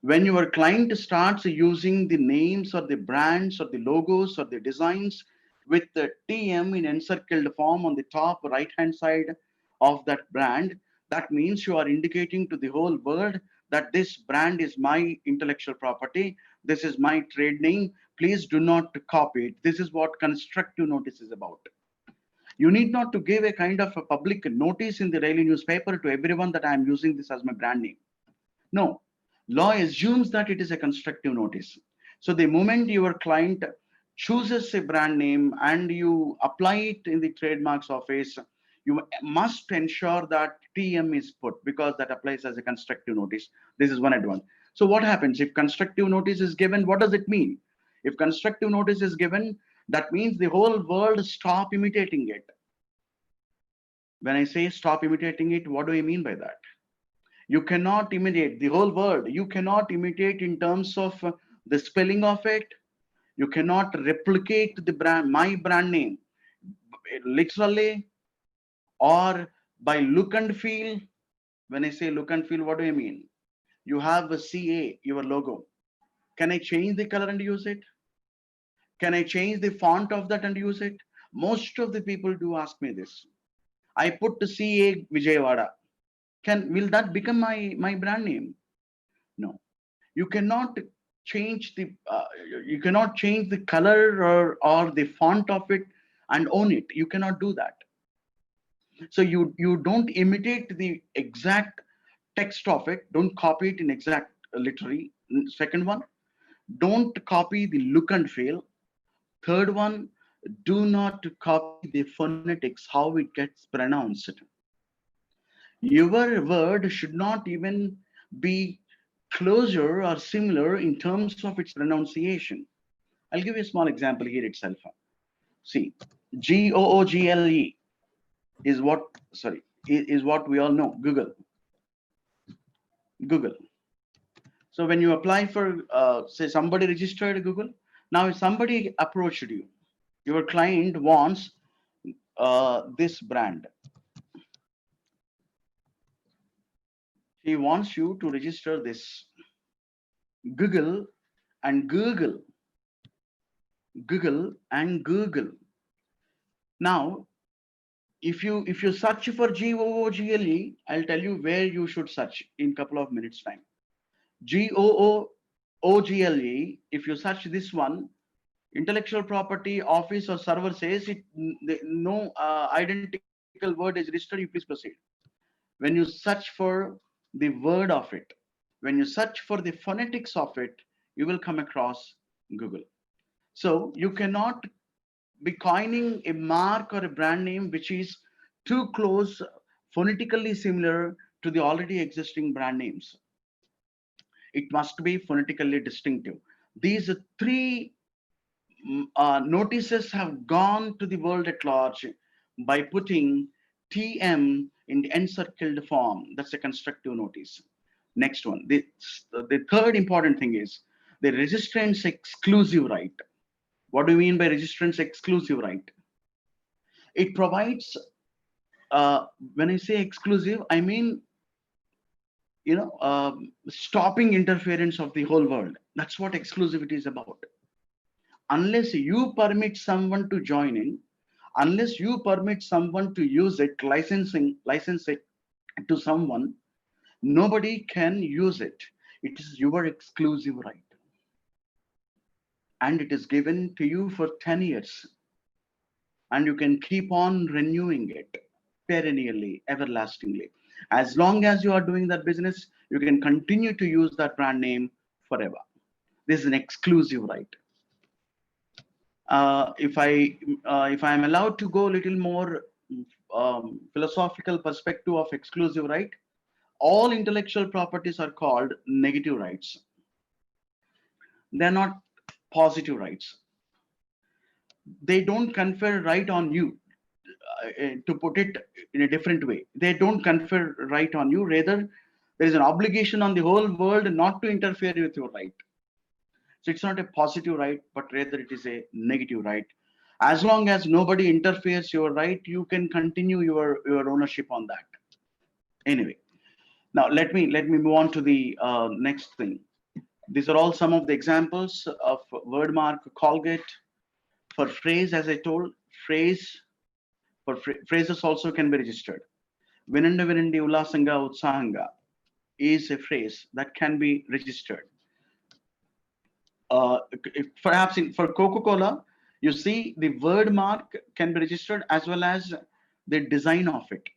When your client starts using the names or the brands or the logos or the designs with the TM in encircled form on the top right hand side of that brand, that means you are indicating to the whole world that this brand is my intellectual property, this is my trade name, please do not copy it. This is what constructive notice is about. You need not to give a kind of a public notice in the daily newspaper to everyone that I am using this as my brand name. No, law assumes that it is a constructive notice. So the moment your client chooses a brand name and you apply it in the trademarks office, you must ensure that TM is put, because that applies as a constructive notice. This is one advantage. So what happens if constructive notice is given? What does it mean? If constructive notice is given, that means the whole world stop imitating it. When I say stop imitating it, what do I mean by that? You cannot imitate the whole word. You cannot imitate in terms of the spelling of it. You cannot replicate the brand, my brand name, literally or by look and feel. When I say look and feel, what do I mean? You have a CA, your logo. Can I change the color and use it? Can I change the font of that and use it? Most of the people do ask me this. I put the CA Vijayawada. Will that become my brand name? No. You cannot change the color or the font of it and own it. You cannot do that. So you don't imitate the exact text of it. Don't copy it in exact literary. Second one, don't copy the look and feel. Third one, do not copy the phonetics, how it gets pronounced. Your word should not even be closer or similar in terms of its pronunciation. I'll give you a small example here itself. See, Google is what we all know. Google. So when you apply for, say somebody registered Google. Now if somebody approached you, your client wants this brand. He wants you to register this Google and Google. Now, if you search for Google, I'll tell you where you should search in a couple of minutes time. Google, if you search this one, intellectual property office or server says it, no identical word is registered, you please proceed. When you search for the word of it, when you search for the phonetics of it, you will come across Google. So you cannot be coining a mark or a brand name which is too close, phonetically similar to the already existing brand names. It must be phonetically distinctive. These three notices have gone to the world at large by putting TM in the encircled form. That's a constructive notice. Next one. The third important thing is the registrant's exclusive right. What do you mean by registrant's exclusive right? It provides, when I say exclusive, I mean, stopping interference of the whole world. That's what exclusivity is about. unless you permit someone to join in, unless you permit someone to use it, license it to someone, nobody can use it. It is your exclusive right. And it is given to you for 10 years. And you can keep on renewing it perennially, everlastingly. As long as you are doing that business, you can continue to use that brand name forever. This is an exclusive right. If I am allowed to go a little more philosophical perspective of exclusive right, all intellectual properties are called negative rights. They're not positive rights. They don't confer right on you. To put it in a different way, they don't confer right on you. Rather, there is an obligation on the whole world not to interfere with your right. So it's not a positive right, but rather it is a negative right. As long as nobody interferes your right, you can continue your ownership on that. Anyway, now let me move on to the next thing. These are all some of the examples of wordmark, Colgate. For phrase, as I told, phrases also can be registered. Vinanda Vinandi Ulasanga Utsahanga is a phrase that can be registered. Perhaps for Coca-Cola, you see the word mark can be registered as well as the design of it.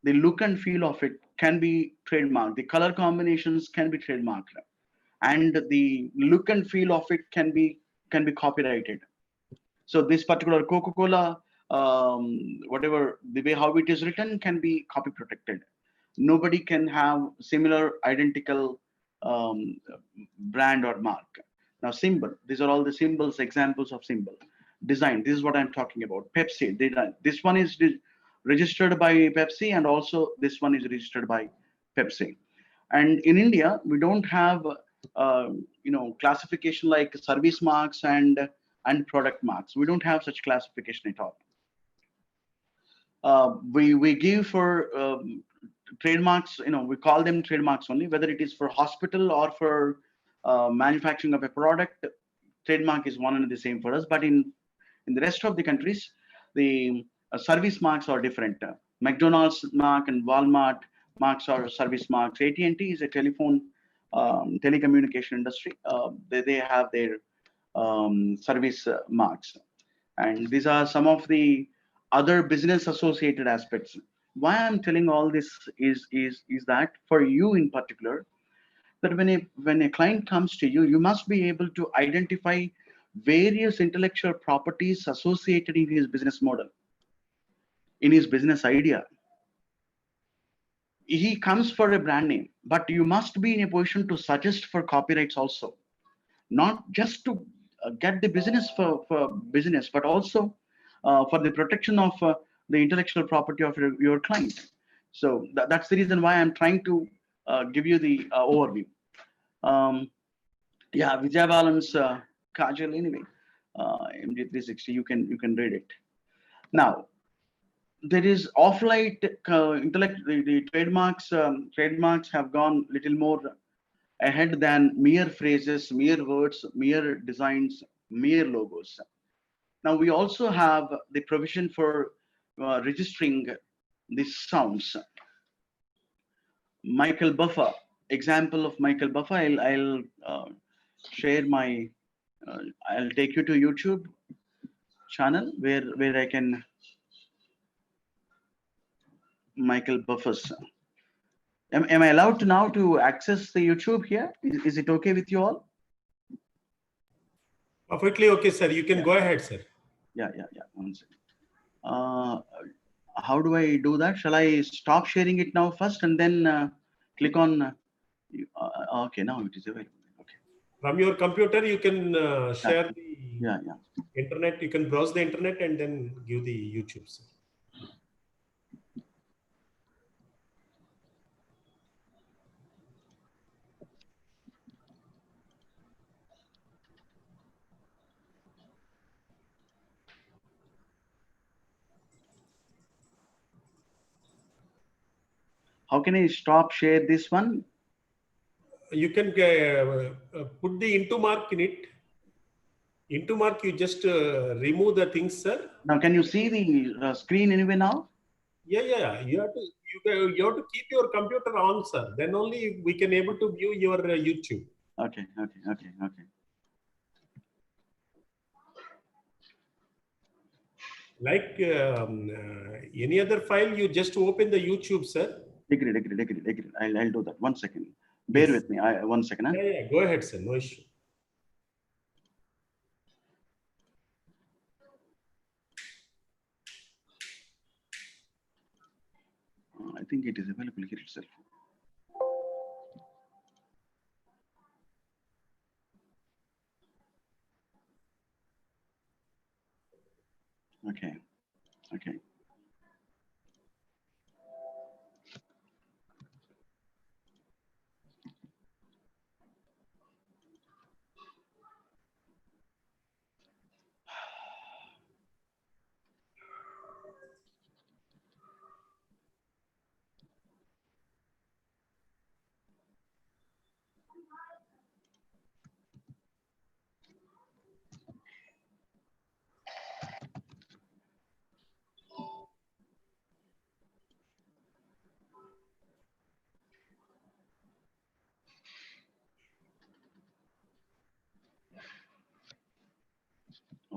The look and feel of it can be trademarked. The color combinations can be trademarked. And the look and feel of it can be copyrighted. So this particular Coca-Cola, whatever the way how it is written, can be copy protected. Nobody can have similar identical brand or mark. Now symbol, these are all the symbols, examples of symbol. Design, this is what I'm talking about. Pepsi, this one is registered by Pepsi, and also this one is registered by Pepsi. And in India, we don't have classification like service marks and product marks. We don't have such classification at all. We give for trademarks, we call them trademarks only, whether it is for hospital or for manufacturing of a product. Trademark is one and the same for us. But in the rest of the countries, the service marks are different. McDonald's mark and Walmart marks are service marks. AT&T is a telecommunication industry. They have their service marks. And these are some of the other business associated aspects. Why I'm telling all this is that for you in particular, that when a client comes to you, you must be able to identify various intellectual properties associated in his business model, in his business idea. He comes for a brand name, but you must be in a position to suggest for copyrights also, not just to get the business for business, but also for the protection of the intellectual property of your client. So that's the reason why I'm trying to give you the overview. Yeah, Vijay Balan's Kajal, anyway, MG360, you can read it. Now, there is off-light intellect. The trademarks have gone little more ahead than mere phrases, mere words, mere designs, mere logos. Now we also have the provision for registering the sounds. Michael Buffer, example of Michael Buffer. I'll share my. I'll take you to YouTube channel where I can. Michael Buffer's. Am I allowed to now to access the YouTube here? Is it okay with you all? Perfectly okay, sir. You can go ahead, sir. Yeah. 1 second. How do I do that? Shall I stop sharing it now first and then click on? Okay, now it is available. Okay. From your computer, you can share the internet. You can browse the internet and then give the YouTube, sir. How can I stop share this one? You can put the into mark in it. Into mark, you just remove the things, sir. Now, can you see the screen anyway now? Yeah. You have to keep your computer on, sir. Then only we can able to view your YouTube. Okay. Like any other file, you just open the YouTube, sir. Agree. I'll do that. 1 second. Bear with me. 1 second. Huh? Yeah. Go ahead, sir. No issue. I think it is available here itself. Okay.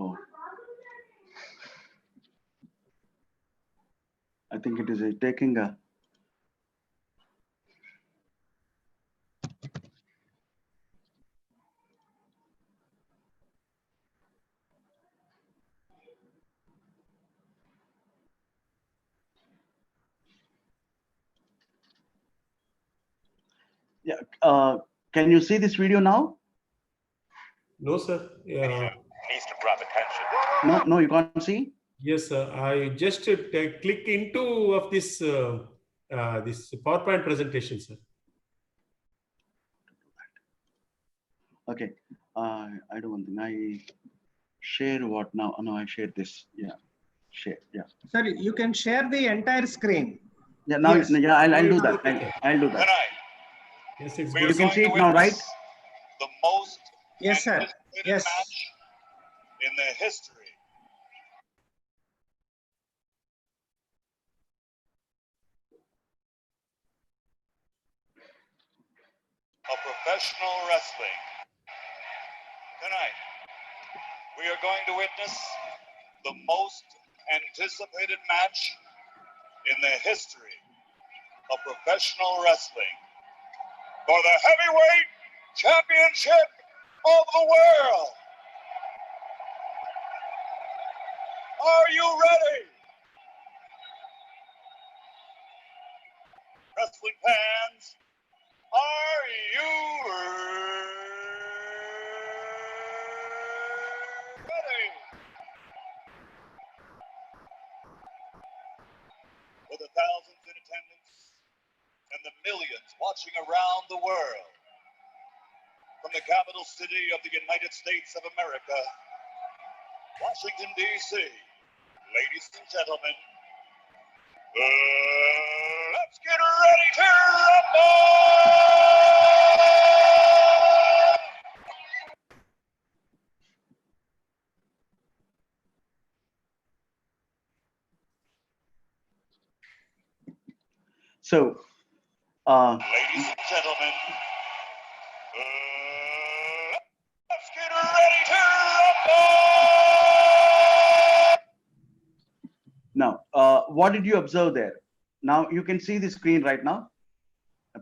Oh, I think it is taking a. Yeah. Can you see this video now? No, sir. Yeah. Needs to grab attention. No, you can't see. Yes, sir. I just click into of this this PowerPoint presentation, sir. Okay. I do one thing. I share what now? Oh, no, I share this. Yeah. Share. Yeah. Sorry, you can share the entire screen. Yeah. Now, Yes. yeah, I'll do that. Okay. I'll do that. Tonight, Yes, it's we are You good. can going see to it now, right? witness the most Yes, sir. anticipated Yes. match in the history of professional wrestling. Tonight, we are going to witness the most anticipated match in the history of professional wrestling for the heavyweight championship of the world. Are you ready? Wrestling fans, are you ready? For the thousands in attendance and the millions watching around the world, from the capital city of the United States of America, Washington, D.C., ladies and gentlemen, let's get ready to rumble! So, Ladies and gentlemen, let's get ready to rumble! now, what did you observe there? Now you can see the screen right now.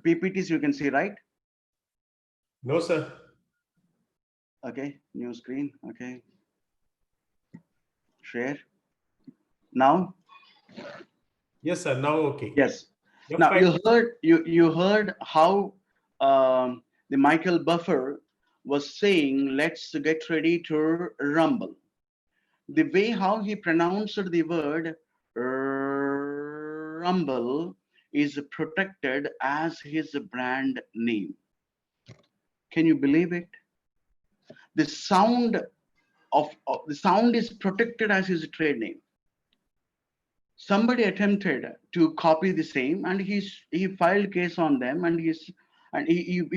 PPTs you can see, right? No, sir. Okay, new screen. Okay, share. Now, Yes, sir. Now okay. yes. F5. Now you heard how the Michael Buffer was saying, "Let's get ready to rumble." The way how he pronounced the word rumble is protected as his brand name. Can you believe it? The sound the sound is protected as his trade name. Somebody attempted to copy the same, and he filed case on them, and he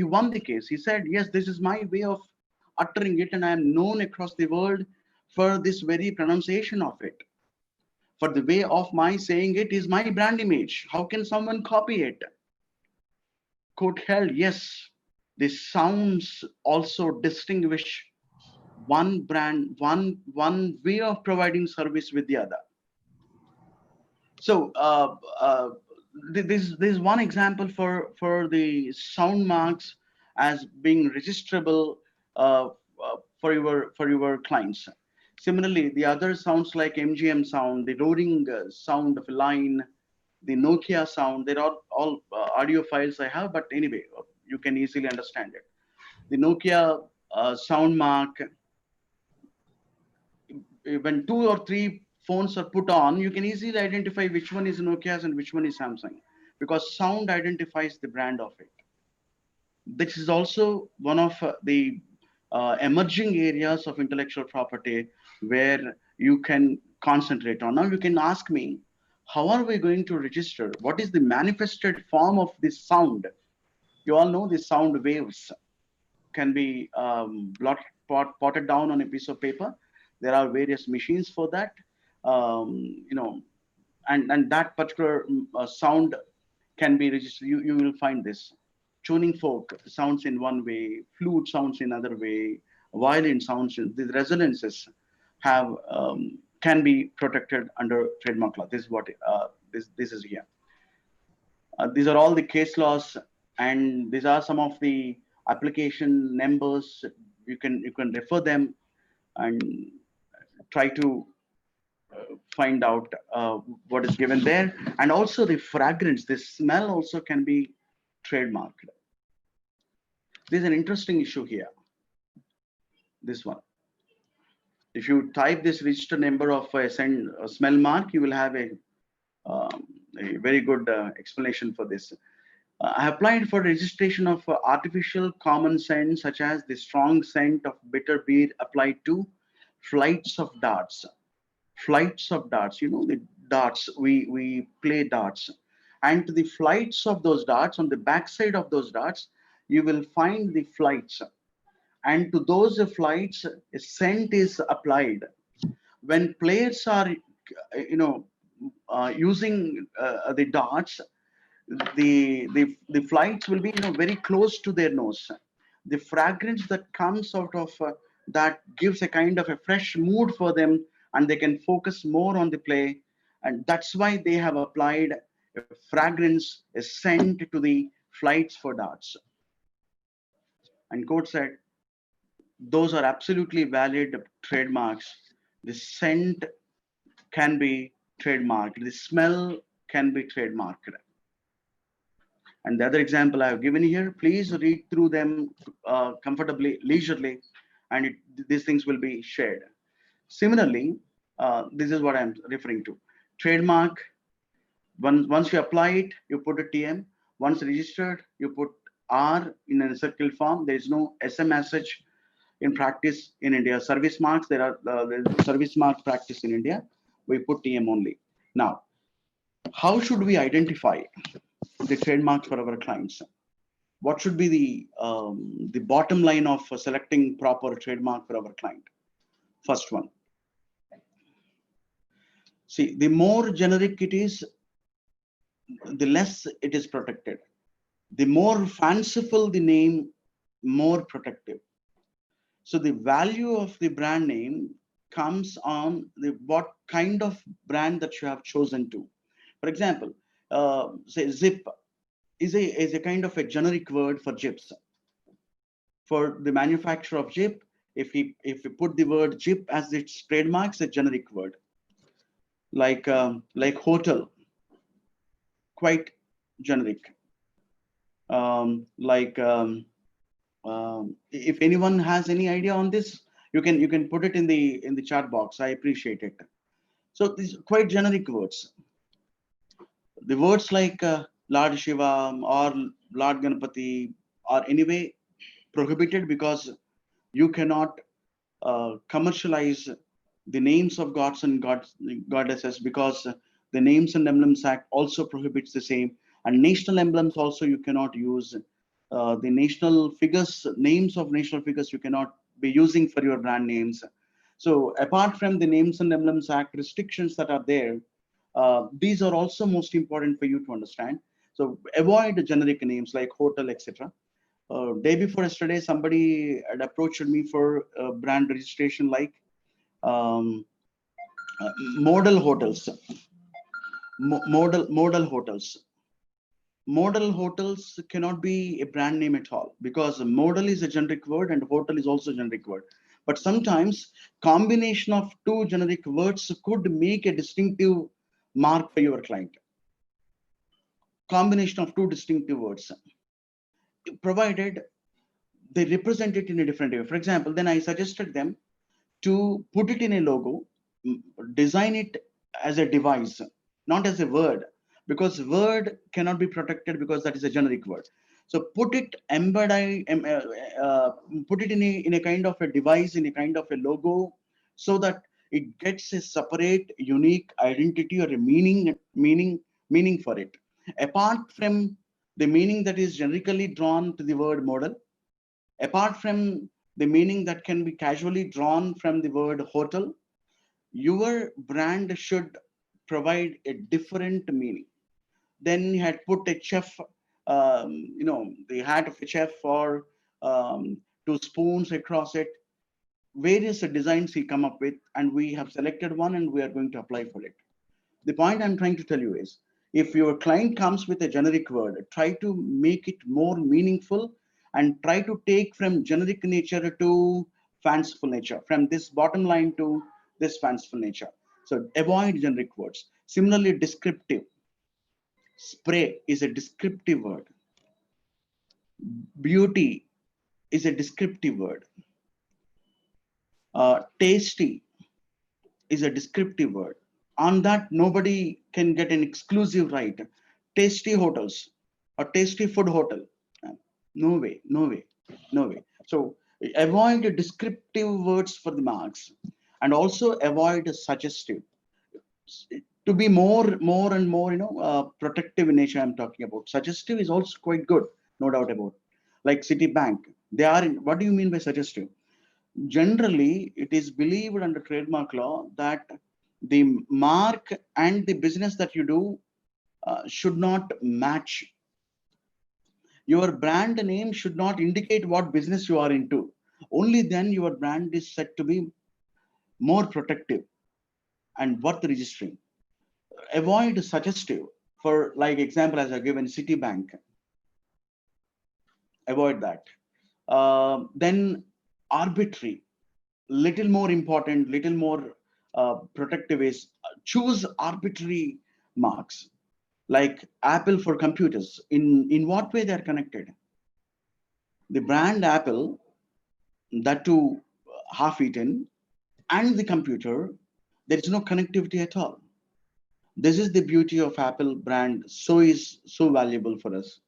won the case. He said, yes, this is my way of uttering it, and I am known across the world for this very pronunciation of it. For the way of my saying it is my brand image. How can someone copy it? Court held, yes, the sounds also distinguish one brand, one way of providing service with the other. So this is one example for the sound marks as being registrable for your clients. Similarly, the other sounds like MGM sound, the roaring sound of a line, the Nokia sound, they're all audio files I have, but anyway, you can easily understand it. The Nokia sound mark, when 2 or 3 phones are put on, you can easily identify which one is Nokia's and which one is Samsung, because sound identifies the brand of it. This is also one of the emerging areas of intellectual property where you can concentrate on. Now you can ask me, how are we going to register? What is the manifested form of this sound? You all know the sound waves can be potted down on a piece of paper. There are various machines for that, and that particular sound can be registered. You will find this. Tuning fork sounds in one way, flute sounds in another way, violin sounds in the resonances have can be protected under trademark law. This is what this is here. These are all the case laws, and these are some of the application numbers. You can refer them and try to find out what is given there. And also the fragrance, the smell also can be trademarked. There's an interesting issue here. This one. If you type this register number of a smell mark, you will have a very good explanation for this. I applied for registration of artificial common scent, such as the strong scent of bitter beer applied to flights of darts. Flights of darts, you know, the darts, we play darts. And to the flights of those darts, on the backside of those darts, you will find the flights. And to those flights, a scent is applied. When players are, using the darts, the flights will be very close to their nose. The fragrance that comes out of that gives a kind of a fresh mood for them, and they can focus more on the play. And that's why they have applied a fragrance, a scent to the flights for darts. And court said those are absolutely valid trademarks. The scent can be trademarked, the smell can be trademarked. And the other example I have given here, please read through them comfortably, leisurely, and these things will be shared. Similarly, this is what I'm referring to. Trademark, once you apply it, you put a TM. Once registered, you put R in a circle form. There is no SM message in practice in India. Service marks, there are the service mark practice in India. We put TM only. Now, how should we identify the trademarks for our clients? What should be the bottom line of selecting proper trademark for our client? First one. See, the more generic it is, the less it is protected. The more fanciful the name, more protective. So the value of the brand name comes on what kind of brand that you have chosen to. For example, say zip is a kind of a generic word for zips. For the manufacturer of zip, if you put the word zip as its trademark, it's a generic word. Like hotel, quite generic. If anyone has any idea on this, you can put it in the chat box. I appreciate it. So these quite generic words. The words like Lord Shiva or Lord Ganpati are anyway prohibited, because you cannot commercialize the names of gods and goddesses, because the Names and Emblems Act also prohibits the same. And national emblems also you cannot use. The national figures, names of national figures, you cannot be using for your brand names. So apart from the Names and Emblems Act restrictions that are there, these are also most important for you to understand. So avoid generic names like hotel, etc. Day before yesterday, somebody had approached me for brand registration like um, model hotels. Model hotels. Model hotels cannot be a brand name at all, because model is a generic word and hotel is also a generic word. But sometimes combination of two generic words could make a distinctive mark for your client. Combination of two distinctive words, provided they represent it in a different way. For example, then I suggested them to put it in a logo, design it as a device, not as a word, because word cannot be protected because that is a generic word. So put it put it in a kind of a device, in a kind of a logo, so that it gets a separate, unique identity or a meaning for it. Apart from the meaning that is generically drawn to the word model, apart from the meaning that can be casually drawn from the word hotel, your brand should provide a different meaning. Then you had put a chef, the hat of a chef, or two spoons across it. Various designs he come up with, and we have selected one and we are going to apply for it. The point I'm trying to tell you is, if your client comes with a generic word, try to make it more meaningful and try to take from generic nature to fanciful nature, from this bottom line to this fanciful nature. So avoid generic words. Similarly, descriptive. Spray is a descriptive word. Beauty is a descriptive word. Tasty is a descriptive word. On that, nobody can get an exclusive right. Tasty hotels or tasty food hotel. No way, no way, no way. So avoid descriptive words for the marks, and also avoid suggestive. To be more and more, protective in nature, I'm talking about. Suggestive is also quite good, no doubt about. Like Citibank, they are in. What do you mean by suggestive? Generally, it is believed under trademark law that the mark and the business that you do should not match. Your brand name should not indicate what business you are into. Only then your brand is said to be more protective and worth registering. Avoid suggestive. For like example, as I given Citibank, avoid that. Then arbitrary. Little more important, little more protective is choose arbitrary marks, like Apple for computers. In what way they are connected? The brand Apple, that too half eaten, and the computer, there is no connectivity at all. This is the beauty of Apple brand. So is so valuable for us.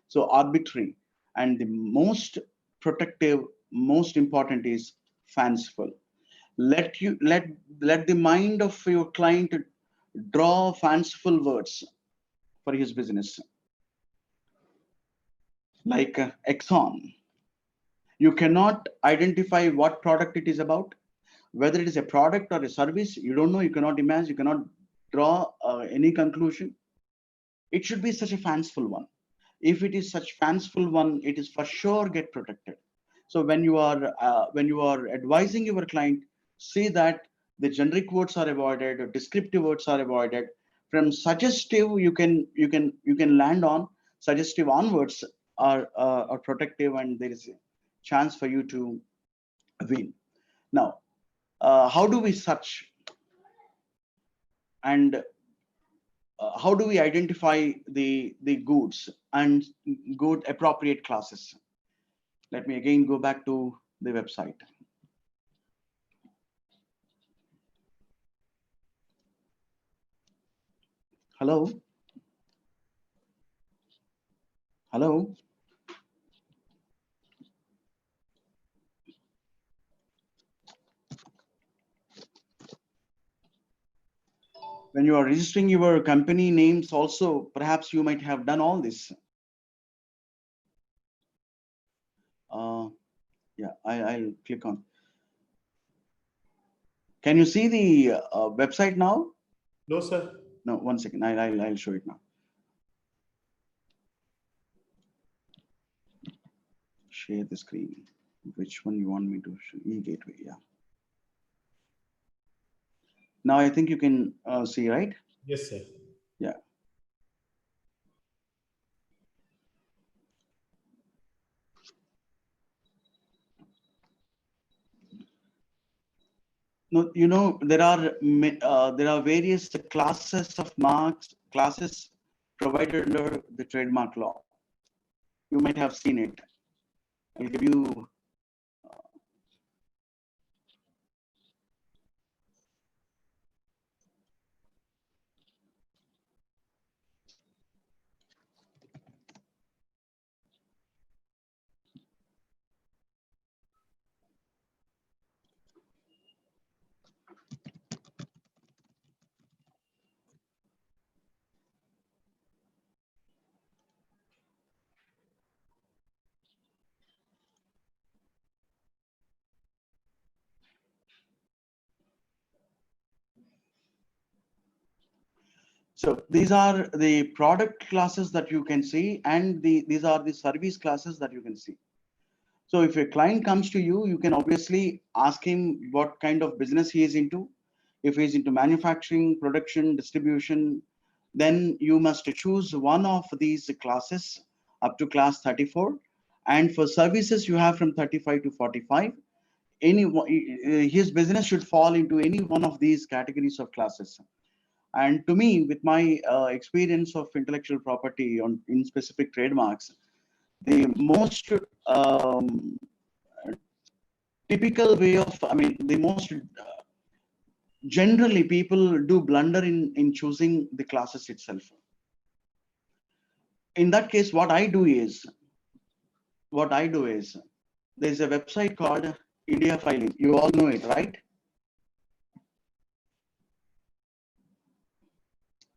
So arbitrary, and the most protective, most important is fanciful. Let the mind of your client draw fanciful words for his business, like Exxon. You cannot identify what product it is about, whether it is a product or a service. You don't know, you cannot imagine, you cannot draw any conclusion. It should be such a fanciful one. If it is such fanciful one, it is for sure get protected. So when you are advising your client, see that the generic words are avoided, or descriptive words are avoided. From suggestive, you can land on suggestive onwards are protective, and there is a chance for you to win. Now, how do we search, and how do we identify the goods and good appropriate classes? Let me again go back to the website. Hello? Hello? When you are registering your company names also, perhaps you might have done all this. Yeah, I'll click on. Can you see the website now? No, sir. No, 1 second. I'll show it now. Share the screen. Which one you want me to show? E-gateway, yeah. Now I think you can see, right? Yes, sir. Yeah. No, you know, there are various classes of marks, classes provided under the trademark law. You might have seen it. I'll give you. So these are the product classes that you can see, and these are the service classes that you can see. So if a client comes to you, you can obviously ask him what kind of business he is into. If he's into manufacturing, production, distribution, then you must choose one of these classes up to class 34. And for services, you have from 35 to 45. His business should fall into any one of these categories of classes. And to me, with my experience of intellectual property in specific trademarks, the most typical way of, the most generally people do blunder in choosing the classes itself. In that case, what I do is, there's a website called India Filing. You all know it, right?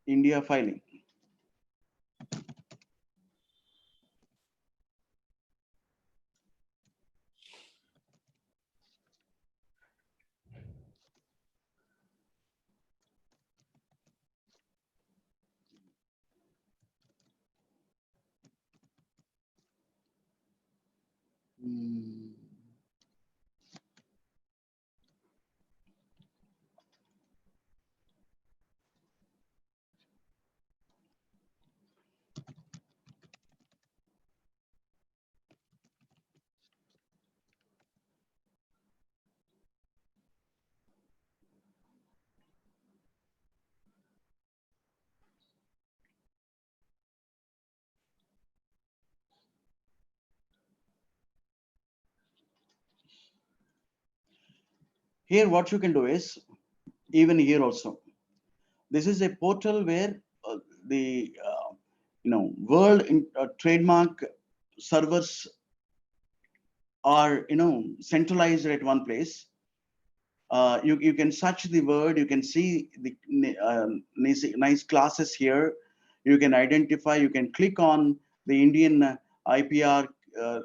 India Filing. Here, what you can do is, even here also, this is a portal where the world trademark servers are centralized at one place. You can search the word, you can see the nice classes here. You can identify, you can click on the Indian IPR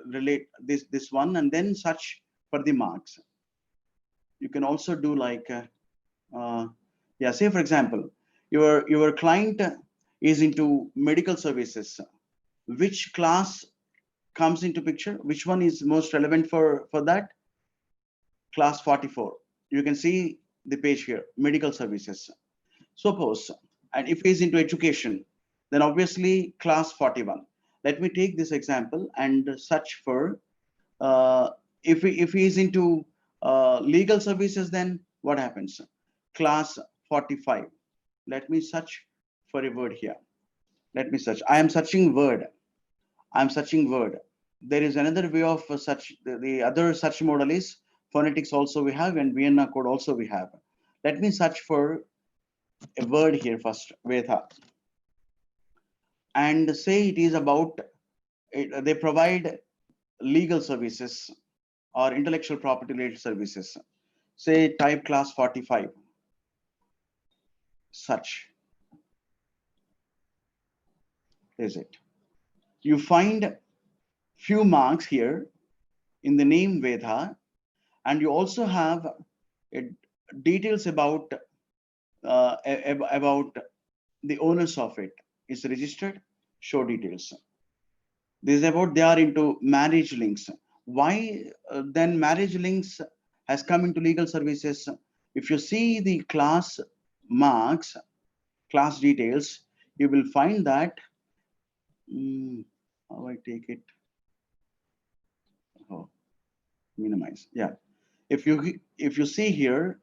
relate this one, and then search for the marks. You can also do like yeah, say for example, your client is into medical services. Which class comes into picture? Which one is most relevant for that? Class 44. You can see the page here, medical services. Suppose, and if he's into education, then obviously class 41. Let me take this example and search for, if he is into legal services, then what happens? Class 45. Let me search for a word here. Let me search. I am searching word. I'm searching word. There is another way of search. The other search model is phonetics also we have, and Vienna code also we have. Let me search for a word here first, Veda, and say it is about, they provide legal services or intellectual property related services. Say type class 45. Search. Is it? You find few marks here, in the name Veda, and you also have details about about the owners of it. Is registered, show details. This is about they are into marriage links. Why then marriage links has come into legal services? If you see the class marks, class details, you will find that how I take it. Oh, minimize. Yeah. If you see here,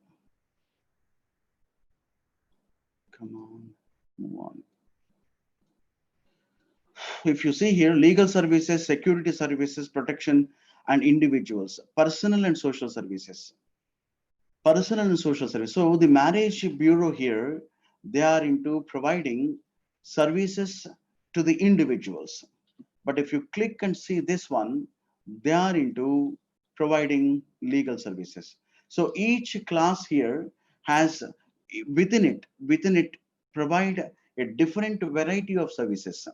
come on, move on. If you see here, legal services, security services, protection, and individuals, personal and social services. Personal and social service. So the marriage bureau here, they are into providing services to the individuals. But if you click and see this one, they are into providing legal services. So each class here has within it provide a different variety of services.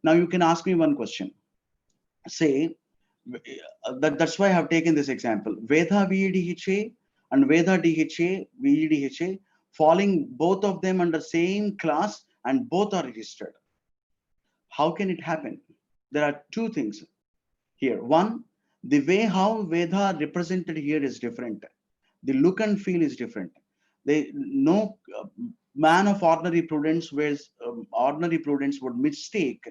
Now you can ask me one question. Say, that's why I have taken this example. Veda VEDHA and Veda DHA, VEDHA, falling both of them under same class and both are registered. How can it happen? There are two things here. One, the way how Veda represented here is different. The look and feel is different. No man of ordinary prudence would mistake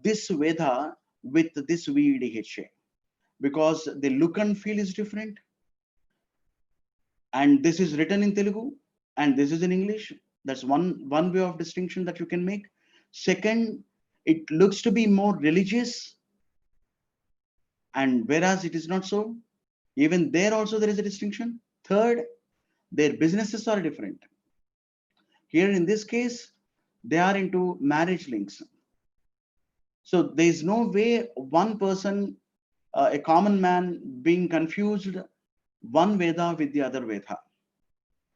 this Veda with this VEDHA, because the look and feel is different, and this is written in Telugu and this is in English. That's one way of distinction that you can make. Second, it looks to be more religious, and whereas it is not so. Even there also there is a distinction. Third, their businesses are different. Here in this case, they are into marriage links. So there is no way one person, a common man, being confused one Veda with the other Veda.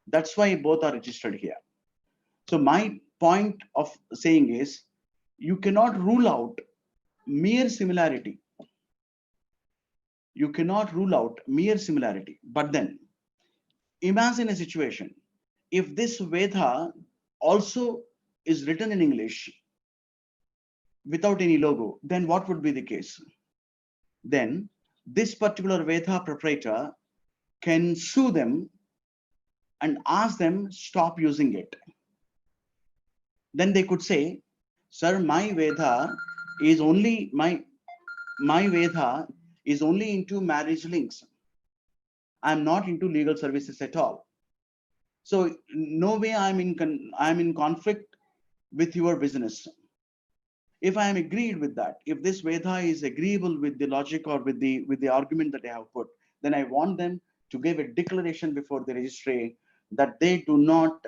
That's why both are registered here. So my point of saying is, you cannot rule out mere similarity. You cannot rule out mere similarity. But then, imagine a situation. If this Veda also is written in English without any logo, then what would be the case? Then this particular Veda proprietor can sue them and ask them stop using it. Then they could say, sir, my Veda is only Veda is only into marriage links. I'm not into legal services at all. So no way I'm in conflict with your business. If I am agreed with that, if this Veda is agreeable with the logic or with the argument that I have put, then I want them to give a declaration before the registry that they do not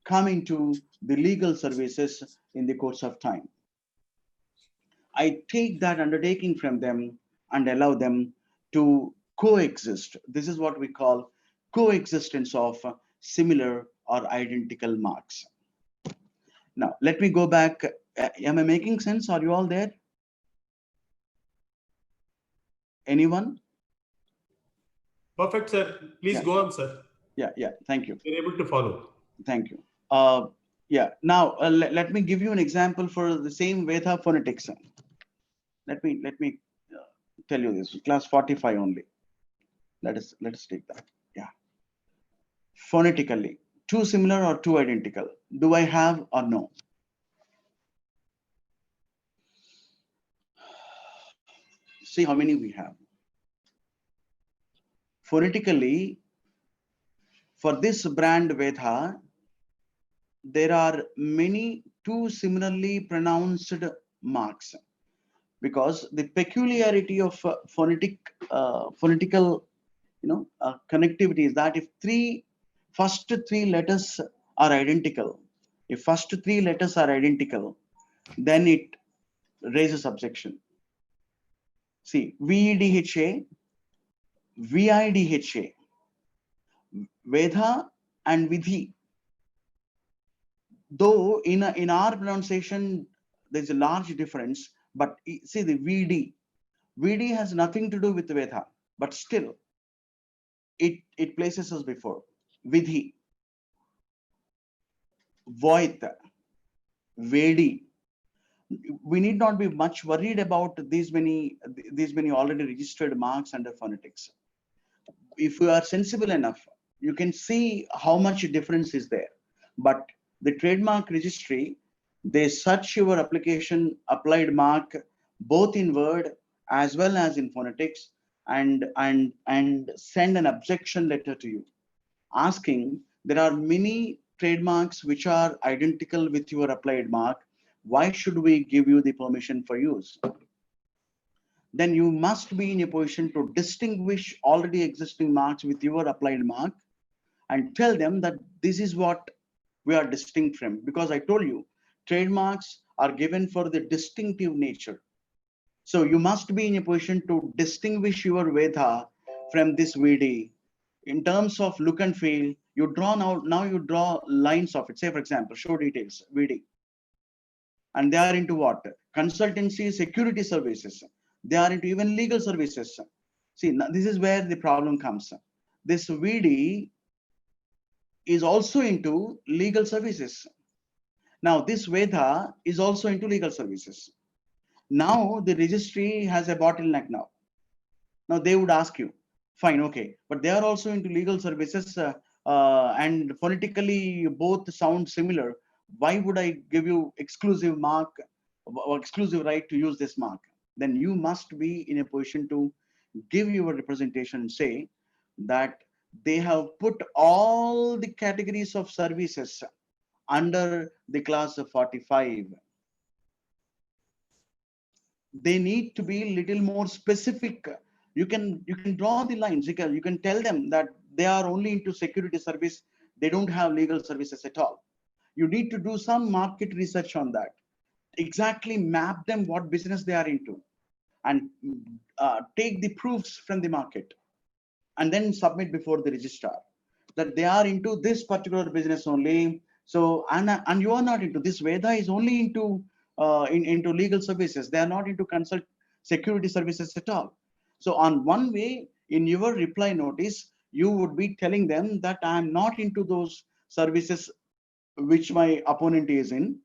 come into the legal services in the course of time. I take that undertaking from them and allow them to coexist. This is what we call coexistence of similar or identical marks. Now, let me go back. Am I making sense? Are you all there? Anyone? Perfect, sir. Please go on, sir. Yeah. Thank you. You're able to follow. Thank you. Now let me give you an example for the same Veda phonetics. Let me tell you this. Class 45 only. Let us take that. Yeah. Phonetically, two similar or two identical. Do I have or no? See how many we have. Phonetically, for this brand Veda, there are many two similarly pronounced marks, because the peculiarity of phonetical connectivity is that if first three letters are identical, then it raises objection. See, VEDHA, VIDHA, Veda and Vidhi. Though in our pronunciation there's a large difference, but see the VD has nothing to do with Veda, but still it places us before. Vidhi, Voit, Vedi. We need not be much worried about these many already registered marks under phonetics. If you are sensible enough, you can see how much difference is there. But the trademark registry, they search your application applied mark both in word as well as in phonetics, and send an objection letter to you asking, there are many trademarks which are identical with your applied mark. Why should we give you the permission for use? Then you must be in a position to distinguish already existing marks with your applied mark and tell them that this is what we are distinct from. Because I told you, trademarks are given for the distinctive nature. So you must be in a position to distinguish your Veda from this VD. In terms of look and feel, you draw now you draw lines of it. Say, for example, show details, VD. And they are into what? Consultancy, security services. They are into even legal services. See, this is where the problem comes. This VD is also into legal services. Now, this Veda is also into legal services. Now, the registry has a bottleneck now. Now, they would ask you, fine, okay, but they are also into legal services and phonetically both sound similar. Why would I give you exclusive mark or exclusive right to use this mark? Then you must be in a position to give your representation and say that they have put all the categories of services under the class of 45. They need to be little more specific. You can draw the lines. You can tell them that they are only into security service. They don't have legal services at all. You need to do some market research on that. Exactly map them what business they are into, and take the proofs from the market, and then submit before the registrar that they are into this particular business only. So and you are not into this. Veda is only into into legal services. They are not into consult security services at all. So on one way, in your reply notice, you would be telling them that I am not into those services which my opponent is in.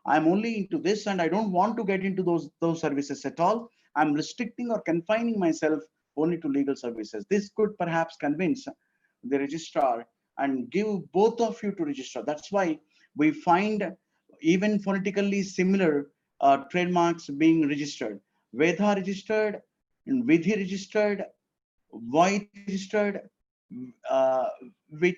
I'm only into this, and I don't want to get into those services at all. I'm restricting or confining myself only to legal services. This could perhaps convince the registrar and give both of you to register. That's why we find even phonetically similar trademarks being registered. Veda registered, and Vidhi registered, Void registered, uh, with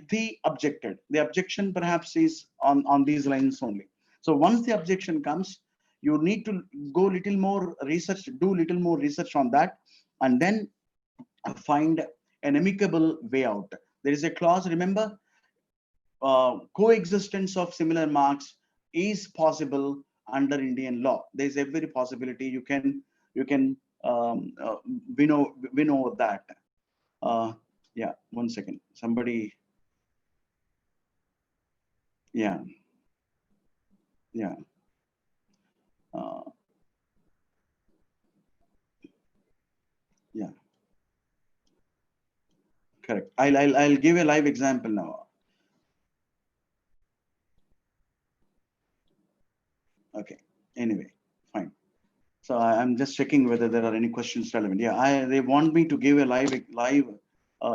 the objected. The objection perhaps is on these lines only. So once the objection comes, you need to go little more research, do little more research on that, and then find an amicable way out. There is a clause, remember, coexistence of similar marks is possible under Indian law. There is every possibility you can win over that. Yeah, 1 second. Somebody. Yeah. Yeah. Yeah. Correct. I'll give a live example now. Okay. Anyway, fine. So I'm just checking whether there are any questions relevant. Yeah, they want me to give a live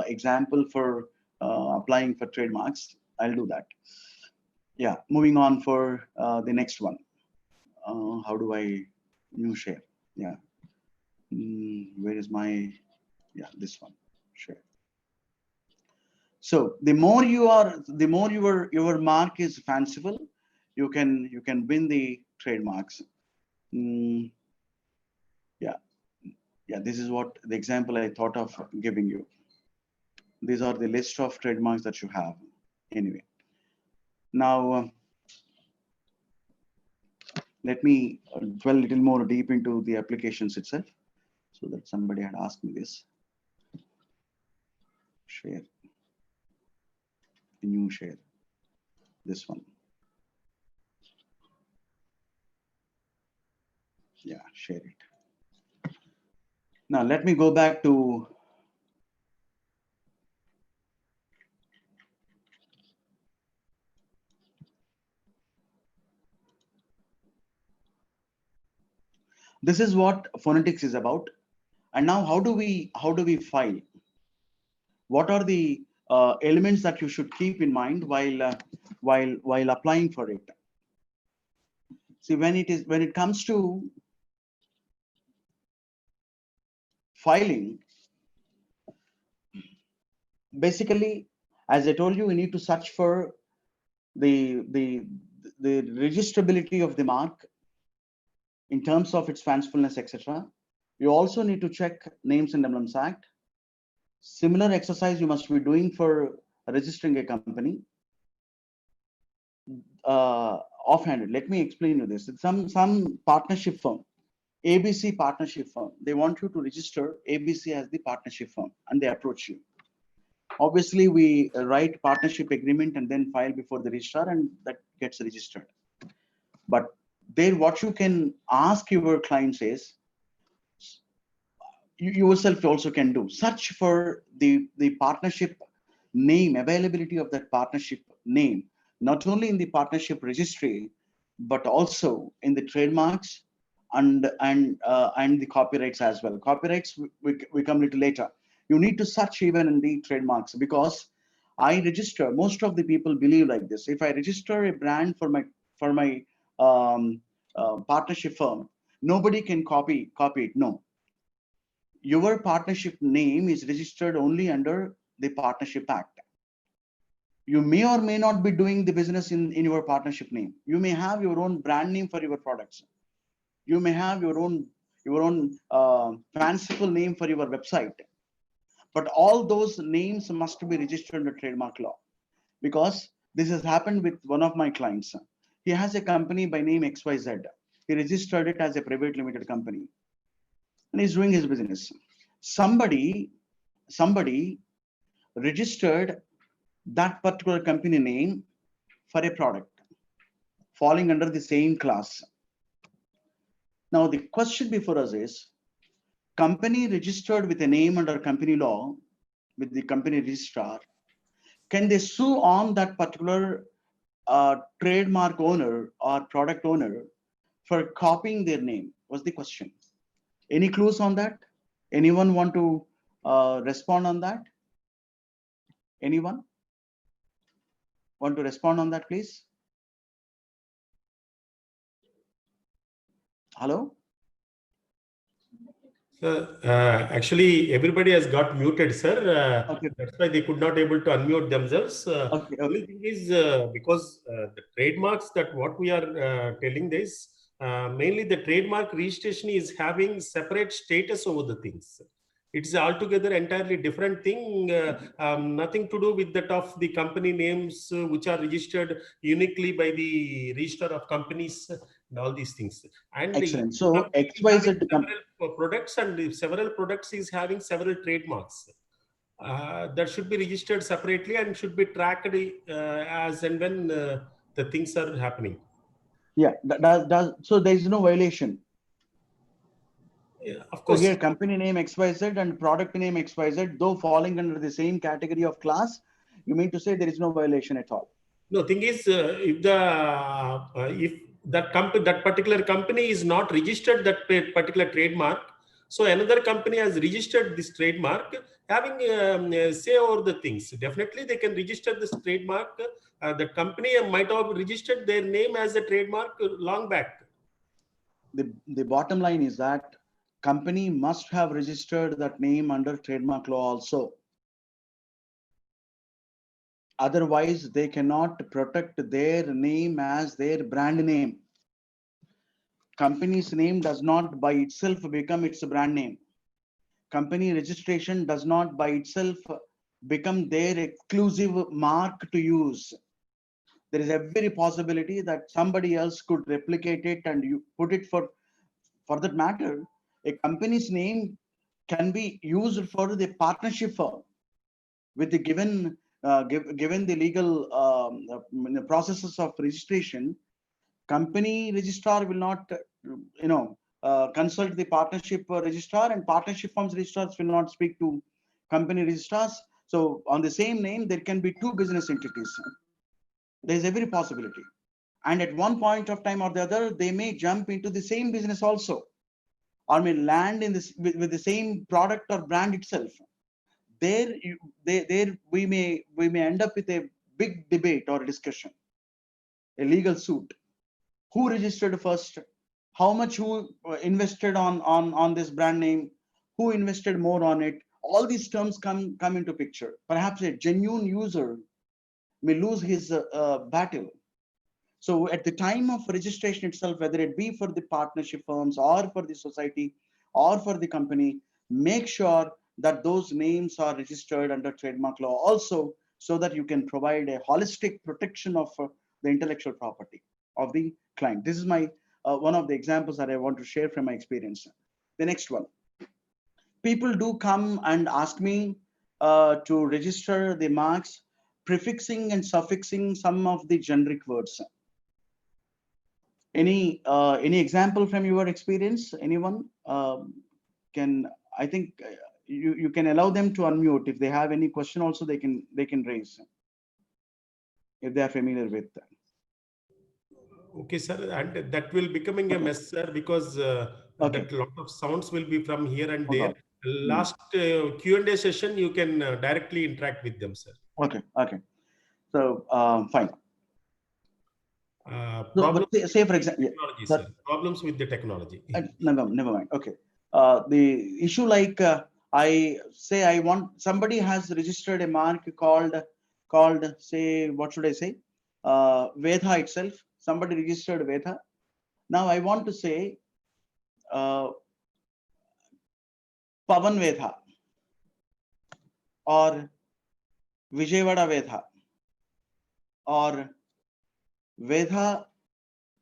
example for applying for trademarks. I'll do that. Yeah. Moving on for the next one. How do I new share? Yeah. Where is my? Yeah, this one. Share. So the more your mark is fanciful, you can win the trademarks. Yeah, this is what the example I thought of giving you. These are the list of trademarks that you have. Anyway, now let me dwell a little more deep into the applications itself, so that somebody had asked me this. Share, new share, this one. Yeah, share it. Now, let me go back to this is what phonetics is about. And now how do we file? What are the elements that you should keep in mind while applying for it? See, when it comes to filing, basically, as I told you, we need to search for the registrability of the mark in terms of its fancifulness, etc. You also need to check Names and Emblems Act. Similar exercise you must be doing for registering a company. Offhanded, let me explain you this. It's some partnership firm, ABC partnership firm. They want you to register ABC as the partnership firm, and they approach you. Obviously, we write partnership agreement and then file before the registrar, and that gets registered. But there, what you can ask your clients is, you yourself also can do, search for the partnership name, availability of that partnership name, not only in the partnership registry, but also in the trademarks and the copyrights as well. Copyrights we come a little later. You need to search even in the trademarks, because I register, most of the people believe like this: if I register a brand for my partnership firm, nobody can copy it. No, your partnership name is registered only under the Partnership Act. You may or may not be doing the business in your partnership name. You may have your own brand name for your products. You may have your own fanciful name for your website. But all those names must be registered under trademark law, because this has happened with one of my clients. He has a company by name XYZ. He registered it as a private limited company, and he's doing his business. Somebody registered that particular company name for a product falling under the same class. Now, the question before us is, company registered with a name under company law with the company registrar, can they sue on that particular trademark owner or product owner for copying their name? Was the question. Any clues on that? Anyone want to respond on that? Anyone want to respond on that, please? Hello? Sir, actually, everybody has got muted, sir. Okay. That's why they could not able to unmute themselves. Okay. Only thing is, because the trademarks that what we are telling this, mainly the trademark registration is having separate status over the things. It's altogether entirely different thing, nothing to do with that of the company names which are registered uniquely by the register of companies and all these things. And excellent. So XYZ several products, and several products is having several trademarks that should be registered separately and should be tracked as and when the things are happening. Yeah, so there is no violation. Yeah, of course. So here, company name XYZ and product name XYZ, though falling under the same category of class, you mean to say there is no violation at all? No, thing is, if that particular company is not registered that particular trademark, so another company has registered this trademark, having say over the things. Definitely, they can register this trademark. The company might have registered their name as a trademark long back. The bottom line is that company must have registered that name under trademark law also. Otherwise, they cannot protect their name as their brand name. Company's name does not by itself become its brand name. Company registration does not by itself become their exclusive mark to use. There is every possibility that somebody else could replicate it and you put it for that matter. A company's name can be used for the partnership firm with the given the legal processes of registration. Company registrar will not consult the partnership registrar, and partnership firms registrars will not speak to company registrars. So on the same name, there can be two business entities. There is every possibility. And at one point of time or the other, they may jump into the same business also, or may land in this with the same product or brand itself. There we may end up with a big debate or discussion, a legal suit. Who registered first? How much who invested on this brand name? Who invested more on it? All these terms come into picture. Perhaps a genuine user may lose his battle. So at the time of registration itself, whether it be for the partnership firms or for the society or for the company, make sure that those names are registered under trademark law also, so that you can provide a holistic protection of the intellectual property of the client. This is my one of the examples that I want to share from my experience. The next one. People do come and ask me to register the marks, prefixing and suffixing some of the generic words. Any example from your experience? Anyone can? I think you can allow them to unmute. If they have any question, also they can raise if they are familiar with that. Okay, sir, and that will becoming a mess, sir, because that lot of sounds will be from here and there. Last Q&A session, you can directly interact with them, sir. Okay. So fine. Problems say for example, technology, sir. Problems with the technology. Never mind. Okay. The issue like I say I want somebody has registered a mark called say, what should I say? Veda itself. Somebody registered Veda. Now I want to say Pawan Veda or Vijayawada Veda or Veda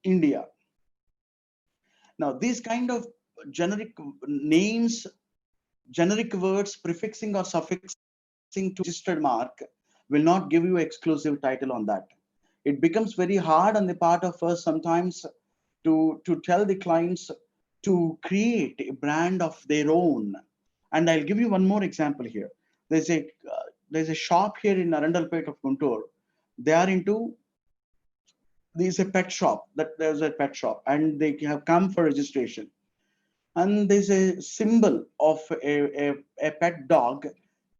India. Now these kind of generic names, generic words, prefixing or suffixing to registered mark will not give you exclusive title on that. It becomes very hard on the part of us sometimes to tell the clients to create a brand of their own. And I'll give you one more example here. There's a shop here in Arandalpet of Guntur. They are into, there's a pet shop, and they have come for registration. And there's a symbol of a pet dog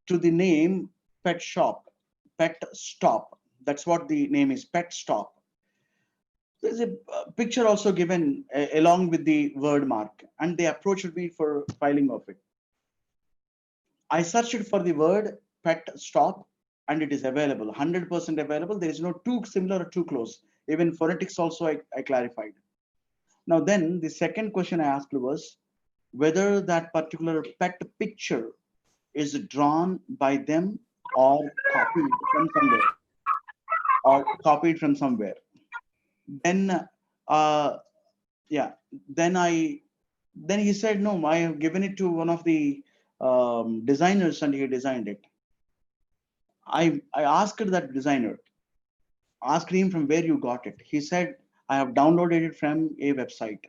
to the name pet shop, pet stop. That's what the name is, pet stop. There's a picture also given along with the word mark, and they approached me for filing of it. I searched for the word pet stop, and it is available, 100% available. There is no too similar or too close. Even phonetics also I clarified. Now then, the second question I asked was whether that particular pet picture is drawn by them or copied from somewhere. Then then he said, no, I have given it to one of the designers and he designed it. I asked that designer, asked him from where you got it. He said, I have downloaded it from a website.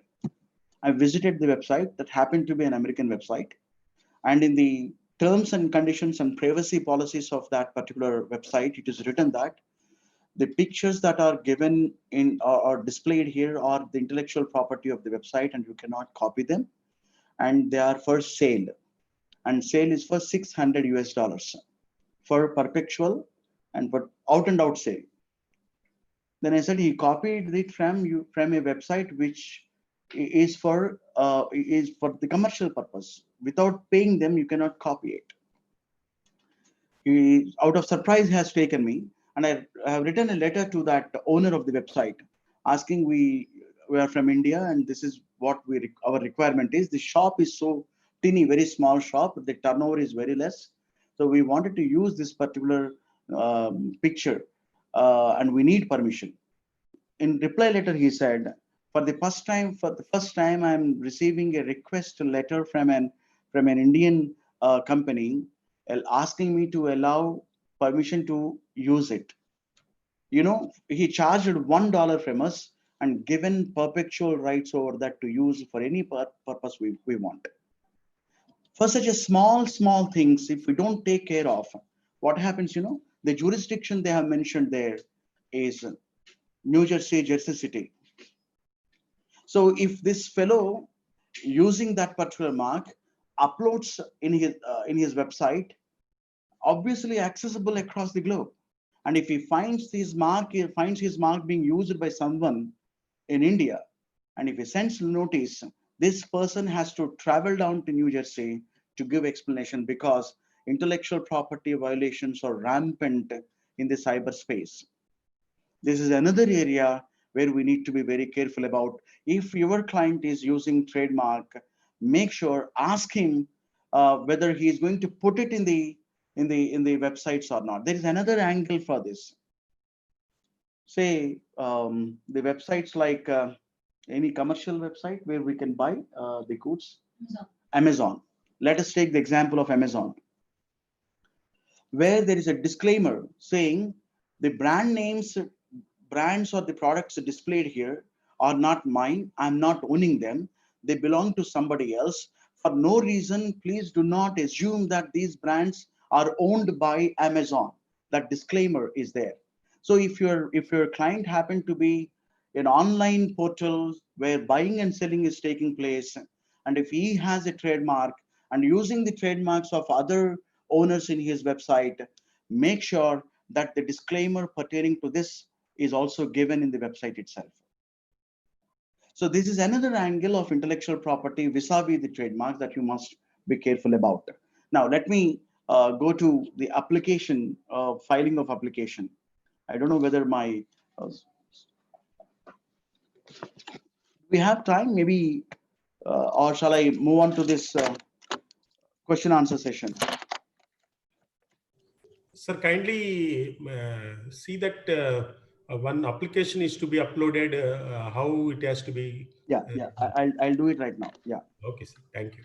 I visited the website that happened to be an American website, and in the terms and conditions and privacy policies of that particular website, it is written that the pictures that are given in or displayed here are the intellectual property of the website, and you cannot copy them, and they are for sale, and sale is for $600 for perpetual and for out and out sale. Then I said he copied it from a website which is for the commercial purpose. Without paying them, you cannot copy it. He, out of surprise, has taken me, and I have written a letter to that owner of the website asking we are from India, and this is what our requirement is. The shop is so teeny, very small shop. The turnover is very less, so we wanted to use this particular picture, and we need permission. In reply letter, he said, for the first time, I'm receiving a request letter from an Indian company asking me to allow permission to use it. You know, he charged $1 from us, and given perpetual rights over that to use for any purpose we want. For such a small things, if we don't take care of, what happens, the jurisdiction they have mentioned there is New Jersey, Jersey City. So if this fellow using that particular mark uploads in his website, obviously accessible across the globe, and if he finds his mark being used by someone in India, and if he sends notice, this person has to travel down to New Jersey to give explanation, because intellectual property violations are rampant in the cyberspace. This is another area where we need to be very careful about. If your client is using trademark, make sure, ask him whether he is going to put it in the websites or not. There is another angle for this. Say the websites like any commercial website where we can buy the goods. Amazon. Let us take the example of Amazon, where there is a disclaimer saying the brands or the products displayed here are not mine. I'm not owning them. They belong to somebody else. For no reason, please do not assume that these brands are owned by Amazon. That disclaimer is there. So if your client happened to be an online portal where buying and selling is taking place, and if he has a trademark and using the trademarks of other owners in his website, make sure that the disclaimer pertaining to this is also given in the website itself. So this is another angle of intellectual property vis-a-vis the trademark that you must be careful about. Now let me go to the application, filing of application. I don't know whether my we have time, maybe, or shall I move on to this question answer session? Sir, kindly see that one application is to be uploaded, how it has to be. Yeah, I'll do it right now. Yeah. Okay, sir. Thank you.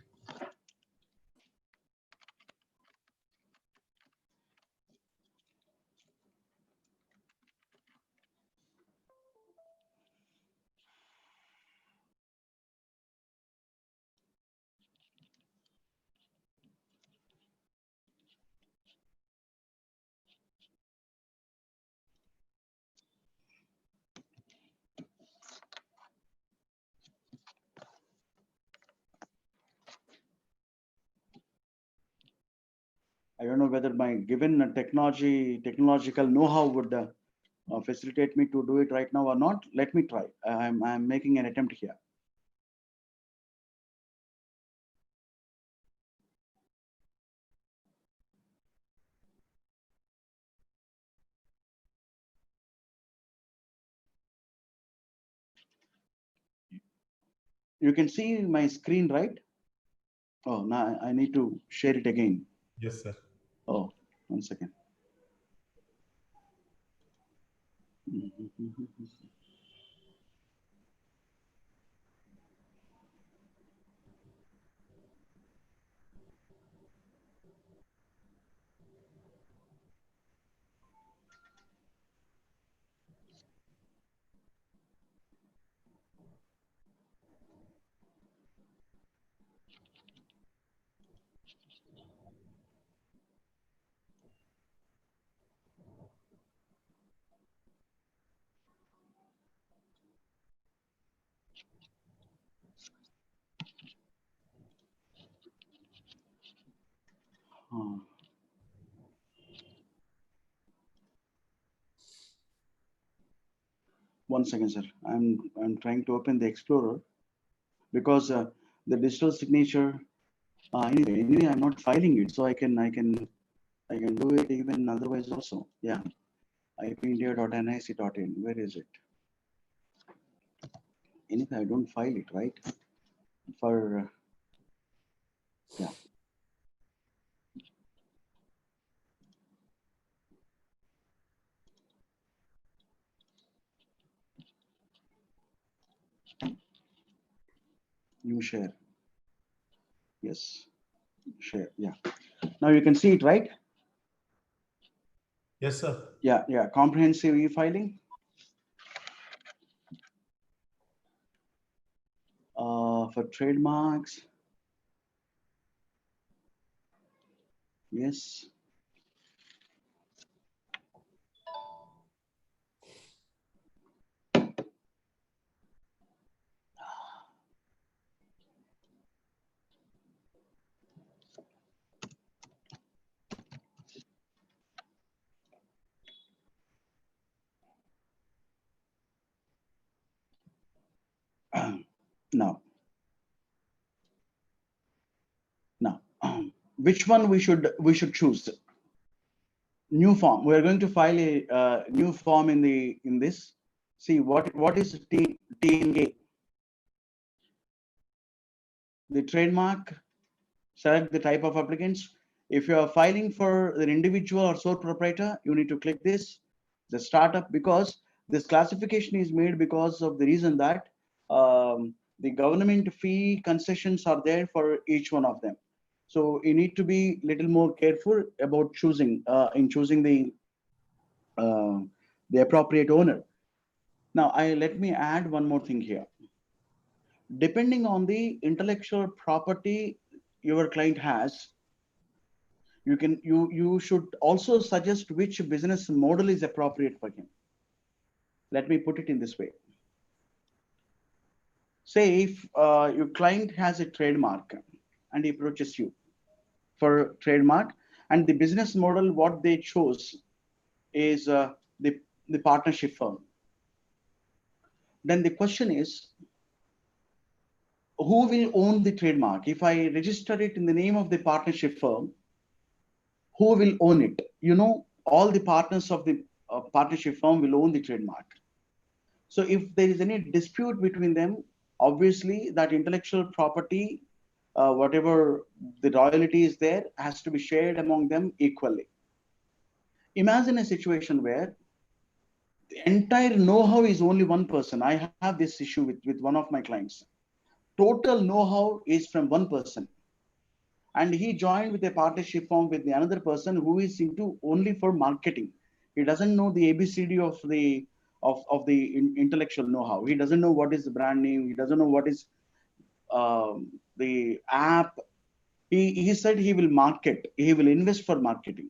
I don't know whether my given technological know-how would facilitate me to do it right now or not. Let me try. I'm making an attempt here. You can see my screen, right? Oh, now I need to share it again. Yes, sir. Oh, 1 second. One second, sir. I'm trying to open the Explorer because the digital signature. Anyway, I'm not filing it, so I can do it even otherwise also. Yeah, ipindia.nic.in. Where is it? Anyway, I don't file it, right? For yeah. New share. Yes, share. Yeah. Now you can see it, right? Yes, sir. Yeah. Comprehensive e-filing. For trademarks, yes. Now, which one we should choose? New form. We are going to file a new form in this. See what is TNA? The trademark. Select the type of applicants. If you are filing for an individual or sole proprietor, you need to click this, the startup, because this classification is made because of the reason that the government fee concessions are there for each one of them. So you need to be little more careful about choosing the appropriate owner. Now, let me add one more thing here. Depending on the intellectual property your client has, you should also suggest which business model is appropriate for him. Let me put it in this way. Say if your client has a trademark and he approaches you for trademark, and the business model what they chose is the partnership firm. Then the question is, who will own the trademark? If I register it in the name of the partnership firm, who will own it? You know, all the partners of the partnership firm will own the trademark. So if there is any dispute between them, obviously that intellectual property, whatever the royalty is there, has to be shared among them equally. Imagine a situation where the entire know-how is only one person. I have this issue with one of my clients. Total know-how is from one person. And he joined with a partnership firm with the another person who is into only for marketing. He doesn't know the ABCD of the intellectual know-how. He doesn't know what is the brand name. He doesn't know what is the app. He said he will market. He will invest for marketing,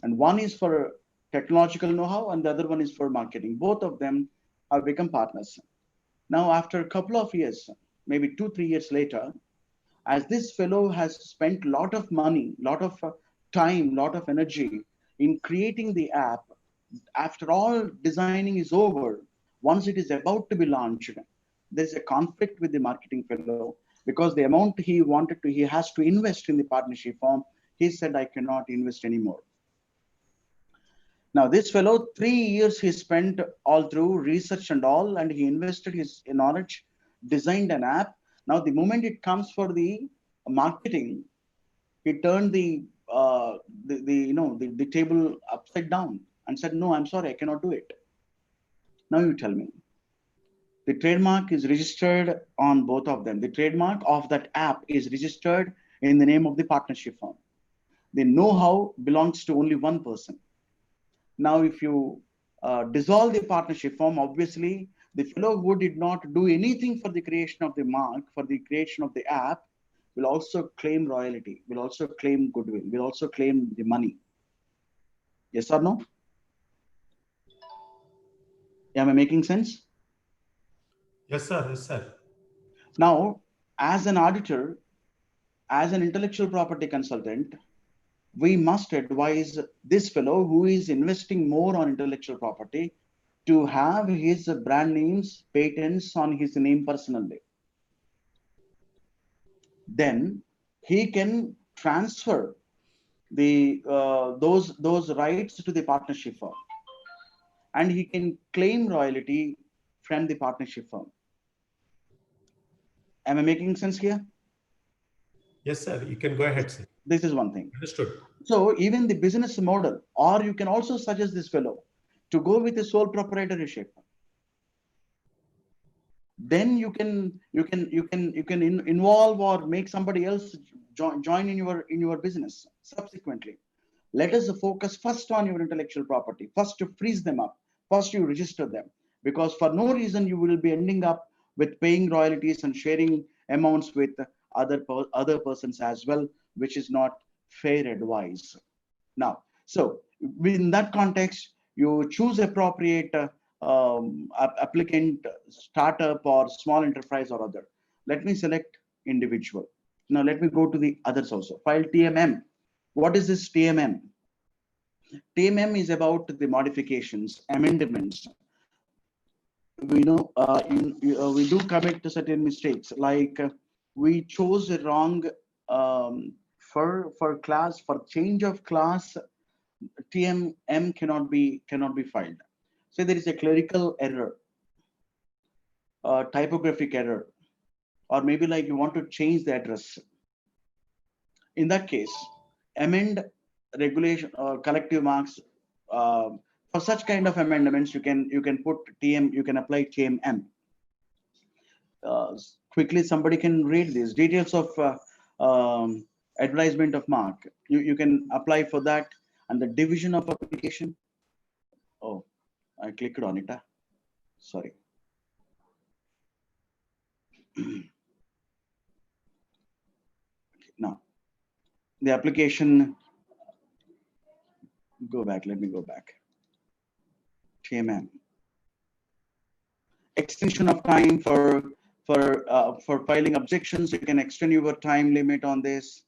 and one is for technological know-how, and the other one is for marketing. Both of them have become partners. Now, after a couple of years, maybe 2-3 years later, as this fellow has spent a lot of money, lot of time, lot of energy in creating the app, after all designing is over, once it is about to be launched, there's a conflict with the marketing fellow because the amount he wanted to, he has to invest in the partnership firm. He said, I cannot invest anymore. Now, this fellow, 3 years he spent all through research and all, and he invested his knowledge, designed an app. Now, the moment it comes for the marketing, he turned the table upside down and said, no, I'm sorry, I cannot do it. Now you tell me. The trademark is registered on both of them. The trademark of that app is registered in the name of the partnership firm. The know-how belongs to only one person. Now, if you dissolve the partnership firm, obviously, the fellow who did not do anything for the creation of the mark, for the creation of the app, will also claim royalty, will also claim goodwill, will also claim the money. Yes or no? Am I making sense? Yes, sir. Yes, sir. Now, as an auditor, as an intellectual property consultant, we must advise this fellow who is investing more on intellectual property to have his brand names, patents on his name personally. Then he can transfer the those rights to the partnership firm, and he can claim royalty from the partnership firm. Am I making sense here? Yes, sir. You can go ahead, sir. This is one thing. Understood. So even the business model, or you can also suggest this fellow to go with a sole proprietorship. Then you can involve or make somebody else join in your business subsequently. Let us focus first on your intellectual property. First, to freeze them up. First, you register them, because for no reason you will be ending up with paying royalties and sharing amounts with other persons as well, which is not fair advice. Now, so in that context, you choose appropriate applicant, startup or small enterprise or other. Let me select individual. Now let me go to the others also. File TMM. What is this TMM? TMM is about the modifications, amendments. We know we do commit certain mistakes, like we chose a wrong for class, for change of class. TMM cannot be filed. Say there is a clerical error, typographic error, or maybe like you want to change the address. In that case, amend regulation or collective marks. For such kind of amendments, you can put you can apply TMM. Quickly, somebody can read these details of advertisement of mark. You can apply for that, and the division of application. Oh, I clicked on it. Sorry. Now, the application. Go back. Let me go back. TMM. Extension of time for filing objections. You can extend your time limit on this,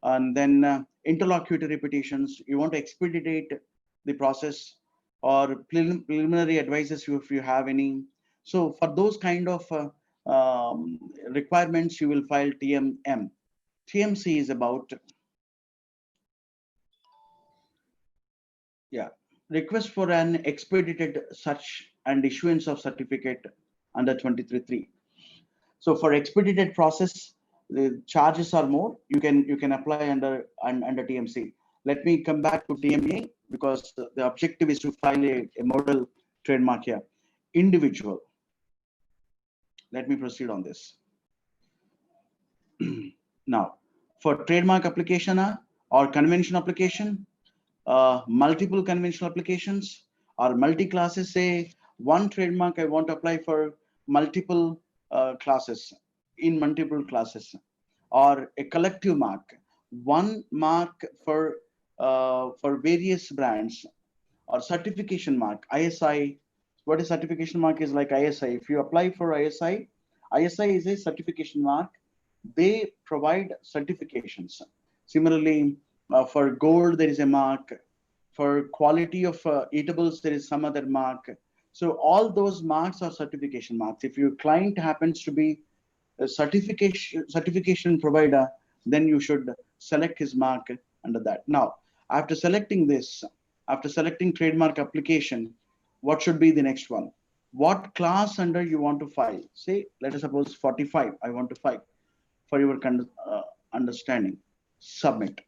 and then interlocutory petitions. You want to expedite the process, or preliminary advices if you have any. So for those kind of requirements, you will file TMM. TMC is about request for an expedited search and issuance of certificate under 23(3). So for expedited process, the charges are more. You can apply under TMC. Let me come back to TMA, because the objective is to file a model trademark here. Individual. Let me proceed on this. Now, for trademark application or convention application, multiple conventional applications or multi-classes. Say one trademark I want to apply for multiple classes, in multiple classes, or a collective mark, one mark for various brands, or certification mark, ISI. What is certification mark is like ISI. If you apply for ISI is a certification mark. They provide certifications. Similarly, for gold, there is a mark. For quality of eatables, there is some other mark. So all those marks are certification marks. If your client happens to be a certification provider, then you should select his mark under that. Now, after selecting this, after selecting trademark application, what should be the next one? What class under you want to file? Say, let us suppose 45, I want to file. For your understanding, submit.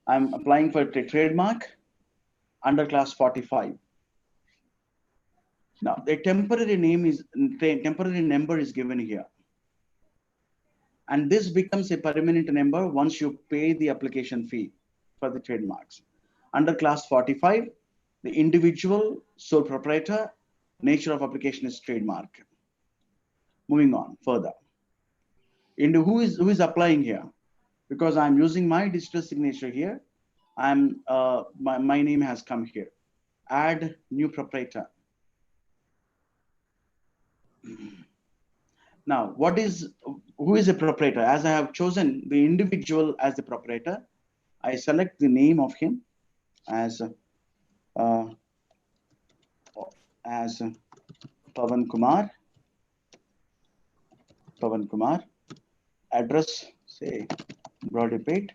I'm applying for a trademark under class 45. Now, the temporary number is given here, and this becomes a permanent number once you pay the application fee for the trademarks. Under class 45, the individual, sole proprietor, nature of application is trademark. Moving on further. Into who is applying here? Because I'm using my digital signature here, I'm my name has come here. Add new proprietor. Now, who is a proprietor? As I have chosen the individual as the proprietor, I select the name of him as Pawan Kumar. Pawan Kumar. Address, say Broadipet.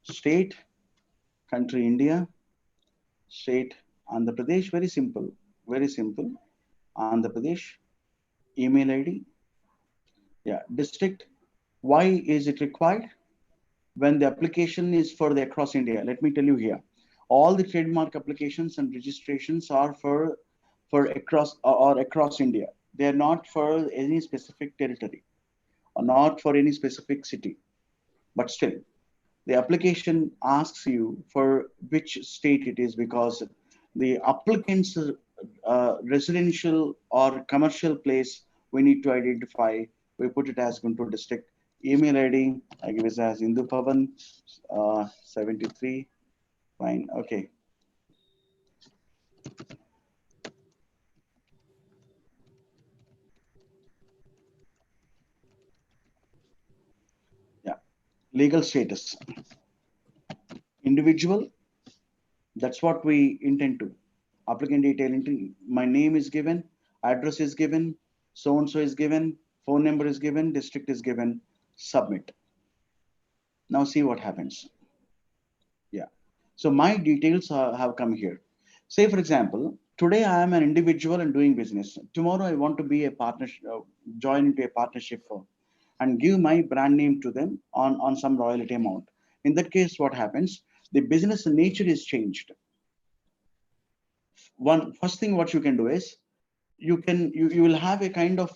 State, country India. State Andhra Pradesh. Very simple. Very simple. Andhra Pradesh. Email ID. Yeah. District. Why is it required? When the application is for the across India. Let me tell you here. All the trademark applications and registrations are for across India. They are not for any specific territory or not for any specific city. But still, the application asks you for which state it is, because the applicant's residential or commercial place, we need to identify. We put it as Guntur district. Email ID, I give it as Indu Pawan 73. Fine. Okay. Yeah. Legal status. Individual. That's what we intend to. Applicant detail. My name is given. Address is given. So and so is given. Phone number is given. District is given. Submit. Now see what happens. Yeah. So my details have come here. Say, for example, today I am an individual and doing business. Tomorrow I want to be a partnership, join into a partnership firm and give my brand name to them on some royalty amount. In that case, what happens? The business nature is changed. First thing what you can do is you will have a kind of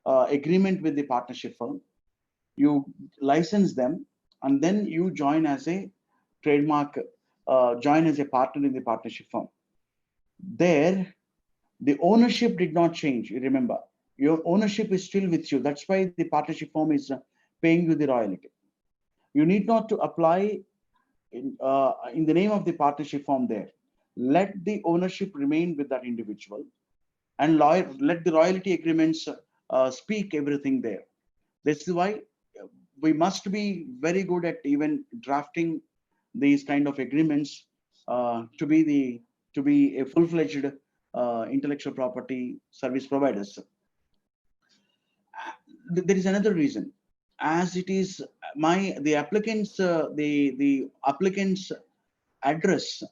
agreement with the partnership firm. You license them, and then you join as a trademark, join as a partner in the partnership firm. There, the ownership did not change. You remember, your ownership is still with you. That's why the partnership firm is paying you the royalty. You need not to apply in the name of the partnership firm there. Let the ownership remain with that individual, and let the royalty agreements speak everything there. This is why we must be very good at even drafting these kind of agreements to be a full-fledged intellectual property service providers. There is another reason, as it is the applicant's address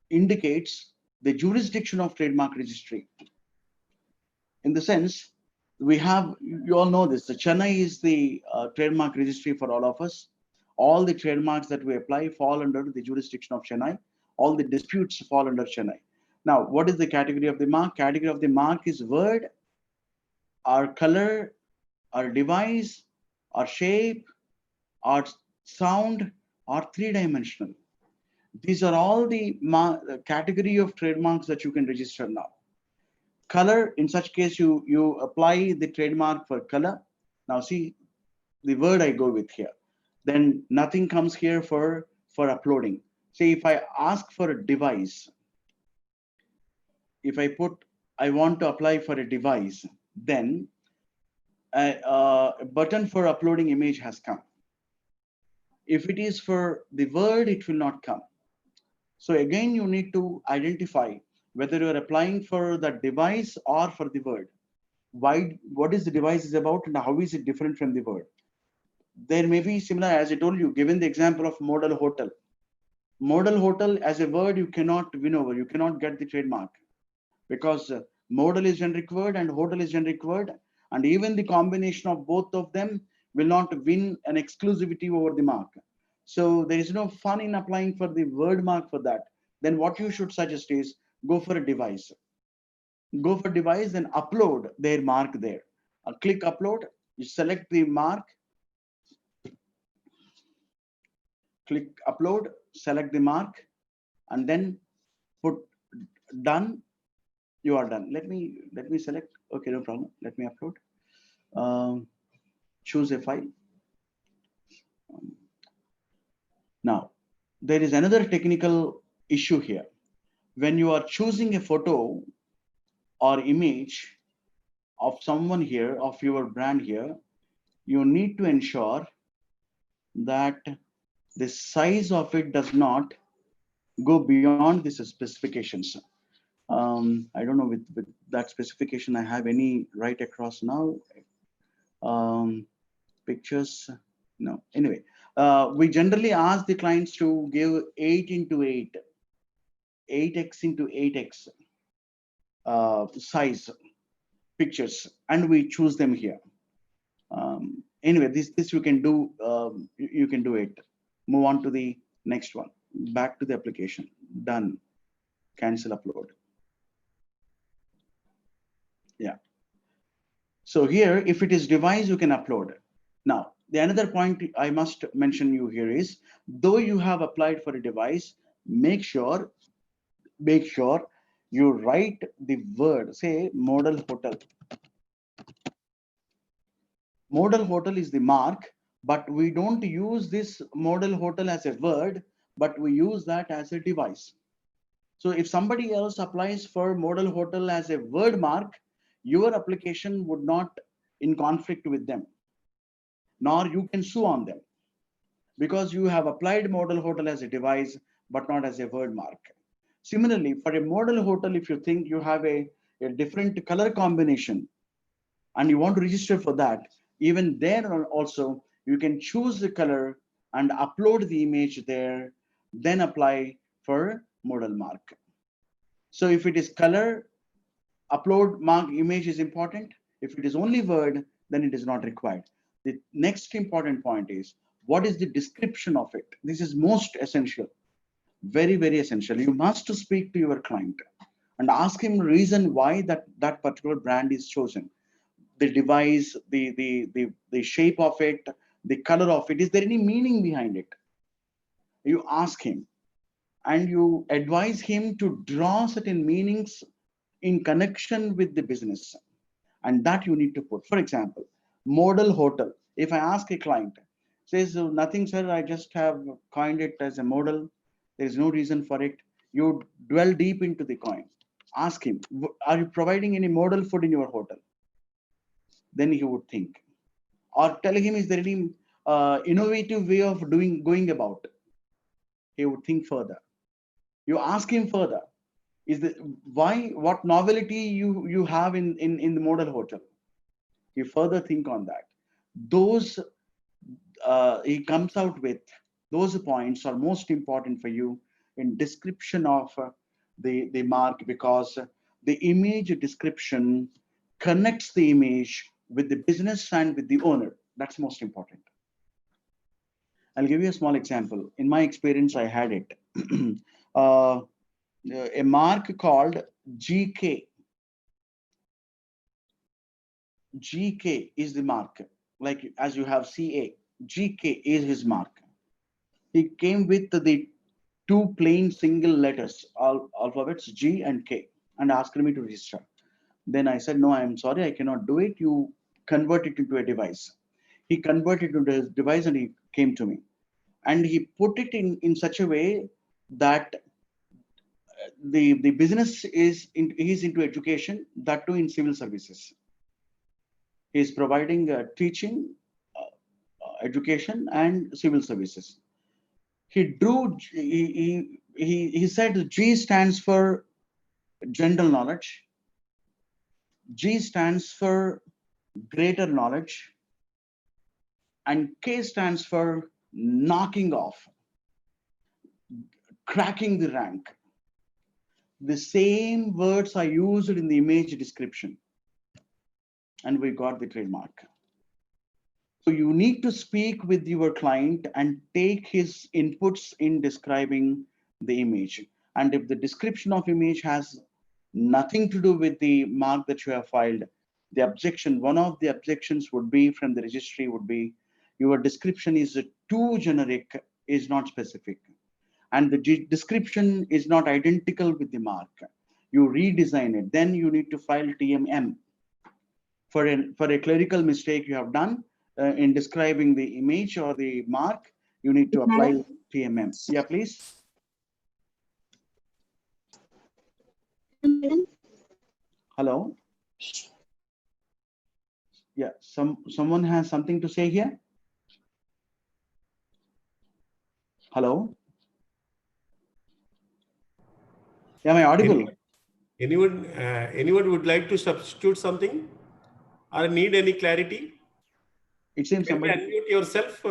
indicates the jurisdiction of trademark registry. In the sense, we have, you all know this, the Chennai is the trademark registry for all of us. All the trademarks that we apply fall under the jurisdiction of Chennai. All the disputes fall under Chennai. Now, what is the category of the mark? Category of the mark is word, or color, or device, or shape, or sound, or three-dimensional. These are all the category of trademarks that you can register now. Color, in such case, you apply the trademark for color. Now see the word I go with here. Then nothing comes here for uploading. Say if I ask for a device, if I put I want to apply for a device, then a button for uploading image has come. If it is for the word, it will not come. So again, you need to identify whether you are applying for the device or for the word. What is the device is about, and how is it different from the word? There may be similar, as I told you, given the example of model hotel. Model hotel as a word, you cannot win over, you cannot get the trademark, because model is generic word and hotel is generic word, and even the combination of both of them will not win an exclusivity over the mark. So there is no fun in applying for the word mark for that. Then what you should suggest is go for a device. Go for device, then upload their mark there. Click upload, you select the mark, click upload, select the mark, and then put done. You are done. Let me select. Okay, no problem. Let me upload. Choose a file. Now, there is another technical issue here. When you are choosing a photo or image of someone here, of your brand here, you need to ensure that the size of it does not go beyond these specifications. I don't know with that specification I have any right across now. Pictures, no. Anyway, we generally ask the clients to give 8 into 8, 8x into 8x size pictures, and we choose them here. Anyway, this you can do. You can do it. Move on to the next one. Back to the application. Done. Cancel upload. Yeah. So here, if it is device, you can upload. Now, the another point I must mention you here is, though you have applied for a device, make sure You write the word, say model hotel. Model hotel is the mark, but we don't use this model hotel as a word, but we use that as a device. So if somebody else applies for model hotel as a word mark, your application would not in conflict with them, nor you can sue on them, because you have applied model hotel as a device, but not as a word mark. Similarly, for a model hotel, if you think you have a different color combination and you want to register for that, even there also, you can choose the color and upload the image there, then apply for model mark. So if it is color, upload mark image is important. If it is only word, then it is not required. The next important point is, what is the description of it? This is most essential, very, very essential. You must speak to your client and ask him reason why that particular brand is chosen. The device, the shape of it, the color of it. Is there any meaning behind it? You ask him and you advise him to draw certain meanings in connection with the business. And that you need to put. For example, model hotel. If I ask a client, says nothing, sir, I just have coined it as a model. There is no reason for it. You dwell deep into the coin. Ask him, are you providing any model food in your hotel? Then he would think. Or tell him, is there any innovative way of going about? He would think further. You ask him further, is the what novelty you have in the model hotel? You further think on that. Those he comes out with, those points are most important for you in description of the mark, because the image description connects the image with the business and with the owner. That's most important. I'll give you a small example. In my experience, I had it. A mark called GK. GK is the mark, like as you have CA. GK is his mark. He came with the two plain single letters, alphabets G and K, and asked me to register. Then I said, no, I'm sorry, I cannot do it. You convert it into a device. He converted it into a device and he came to me. And he put it in such a way that the business is into education, that too in civil services. He is providing teaching, education, and civil services. He drew. He said G stands for general knowledge. G stands for greater knowledge, and K stands for knocking off, cracking the rank. The same words are used in the image description, and we got the trademark. So you need to speak with your client and take his inputs in describing the image. And if the description of image has nothing to do with the mark that you have filed, the objection, one of the objections would be from the registry would be, your description is too generic, is not specific. And the description is not identical with the mark. You redesign it, then you need to file TMM. For a clerical mistake you have done, in describing the image or the mark, you need to apply TMM. Yeah, please. Hello. Yeah, someone has something to say here. Hello. Am I audible? Anyone would like to substitute something or need any clarity? It seems you somebody. can unmute yourself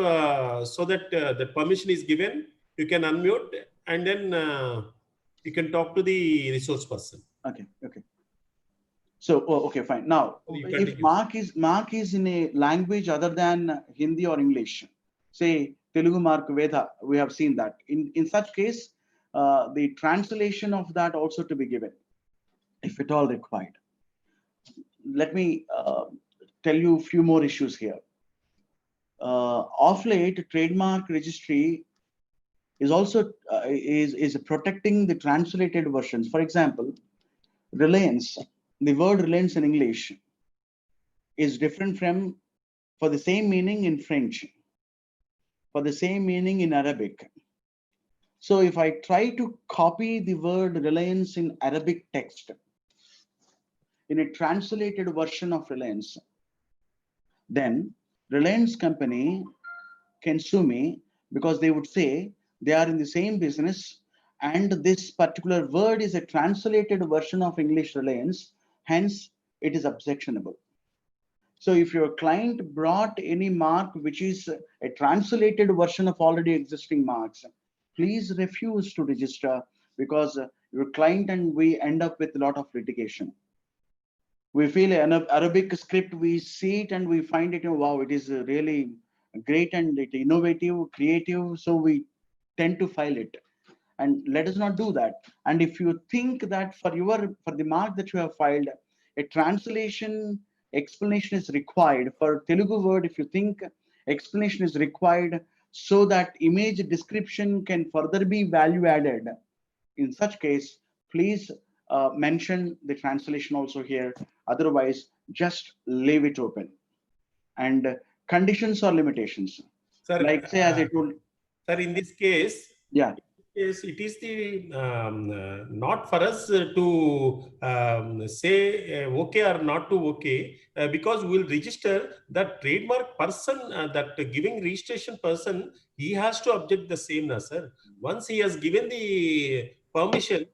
so that the permission is given. You can unmute and then you can talk to the resource person. Okay. So, okay, fine. Now, if mark is in a language other than Hindi or English, say Telugu mark Veda, we have seen that. In such case, the translation of that also to be given, if at all required. Let me tell you a few more issues here. Of late, trademark registry is also is protecting the translated versions. For example, Reliance, the word reliance in English is different from, for the same meaning in French, for the same meaning in Arabic. So if I try to copy the word reliance in Arabic text, in a translated version of Reliance, then Reliance company can sue me because they would say they are in the same business and this particular word is a translated version of English Reliance, hence it is objectionable. So if your client brought any mark which is a translated version of already existing marks, please refuse to register because your client and we end up with a lot of litigation. We feel an Arabic script, we see it and we find it, wow, it is really great and it innovative, creative. So we tend to file it. And let us not do that. And if you think that for the mark that you have filed, a translation explanation is required for Telugu word, if you think explanation is required so that image description can further be value added, in such case, please mention the translation also here. Otherwise, just leave it open. And conditions or limitations. Sir, like say as I told. Sir, in this case, yeah. Yes, it is the not for us to say okay or not to okay, because we will register that trademark person, that giving registration person, he has to object the same, na, sir. Once he has given the permission,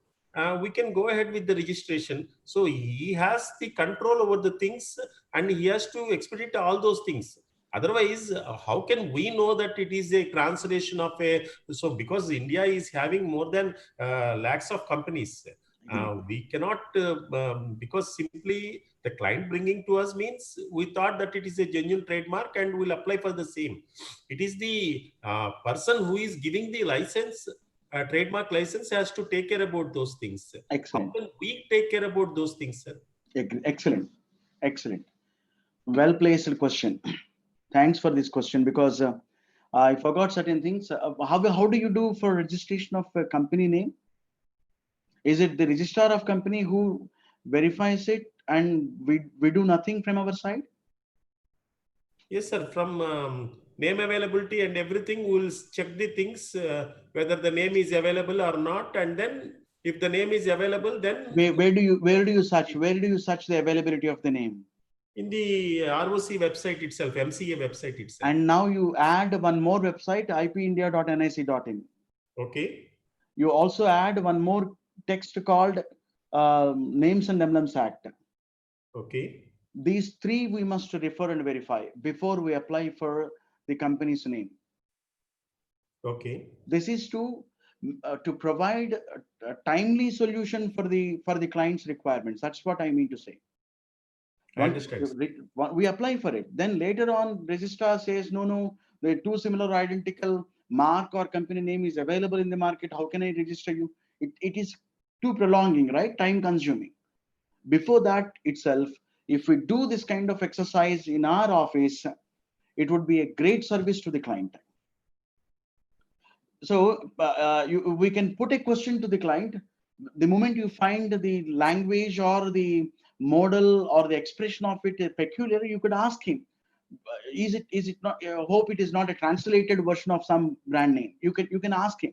we can go ahead with the registration. So he has the control over the things and he has to expedite all those things. Otherwise, how can we know that it is a translation of a, so because India is having more than lakhs of companies, we cannot, because simply the client bringing to us means we thought that it is a genuine trademark and we'll apply for the same. It is the person who is giving the license, trademark license, has to take care about those things. Excellent. How can we take care about those things, sir? Excellent. Excellent. Well placed question. Thanks for this question, because I forgot certain things. How do you do for registration of a company name? Is it the registrar of company who verifies it and we do nothing from our side? Yes, sir. From name availability and everything, we'll check the things, whether the name is available or not, and then if the name is available, then where do you search the availability of the name? In the ROC website itself, MCA website itself. And now you add one more website, ipindia.nic.in. Okay. You also add one more text called Names and Emblems Act. Okay. These three we must refer and verify before we apply for the company's name. Okay. This is to provide a timely solution for the client's requirements. That's what I mean to say. I understand. We apply for it. Then later on, registrar says, no, the two similar identical mark or company name is available in the market. How can I register you? It is too prolonging, right? Time consuming. Before that itself, if we do this kind of exercise in our office, it would be a great service to the client. So we can put a question to the client. The moment you find the language or the model or the expression of it peculiar, you could ask him, is it not, hope it is not a translated version of some brand name. You can ask him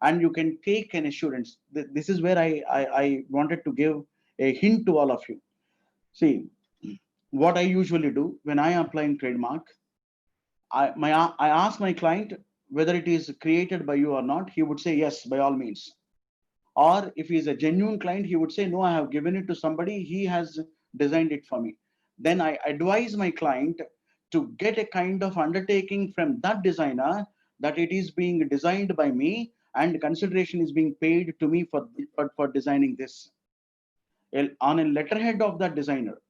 and you can take an assurance. This is where I wanted to give a hint to all of you. See, what I usually do when I apply in trademark, I ask my client whether it is created by you or not. He would say yes, by all means. Or if he is a genuine client, he would say, no, I have given it to somebody, he has designed it for me. Then I advise my client to get a kind of undertaking from that designer that it is being designed by me and consideration is being paid to me for designing this. On a letterhead of that designer.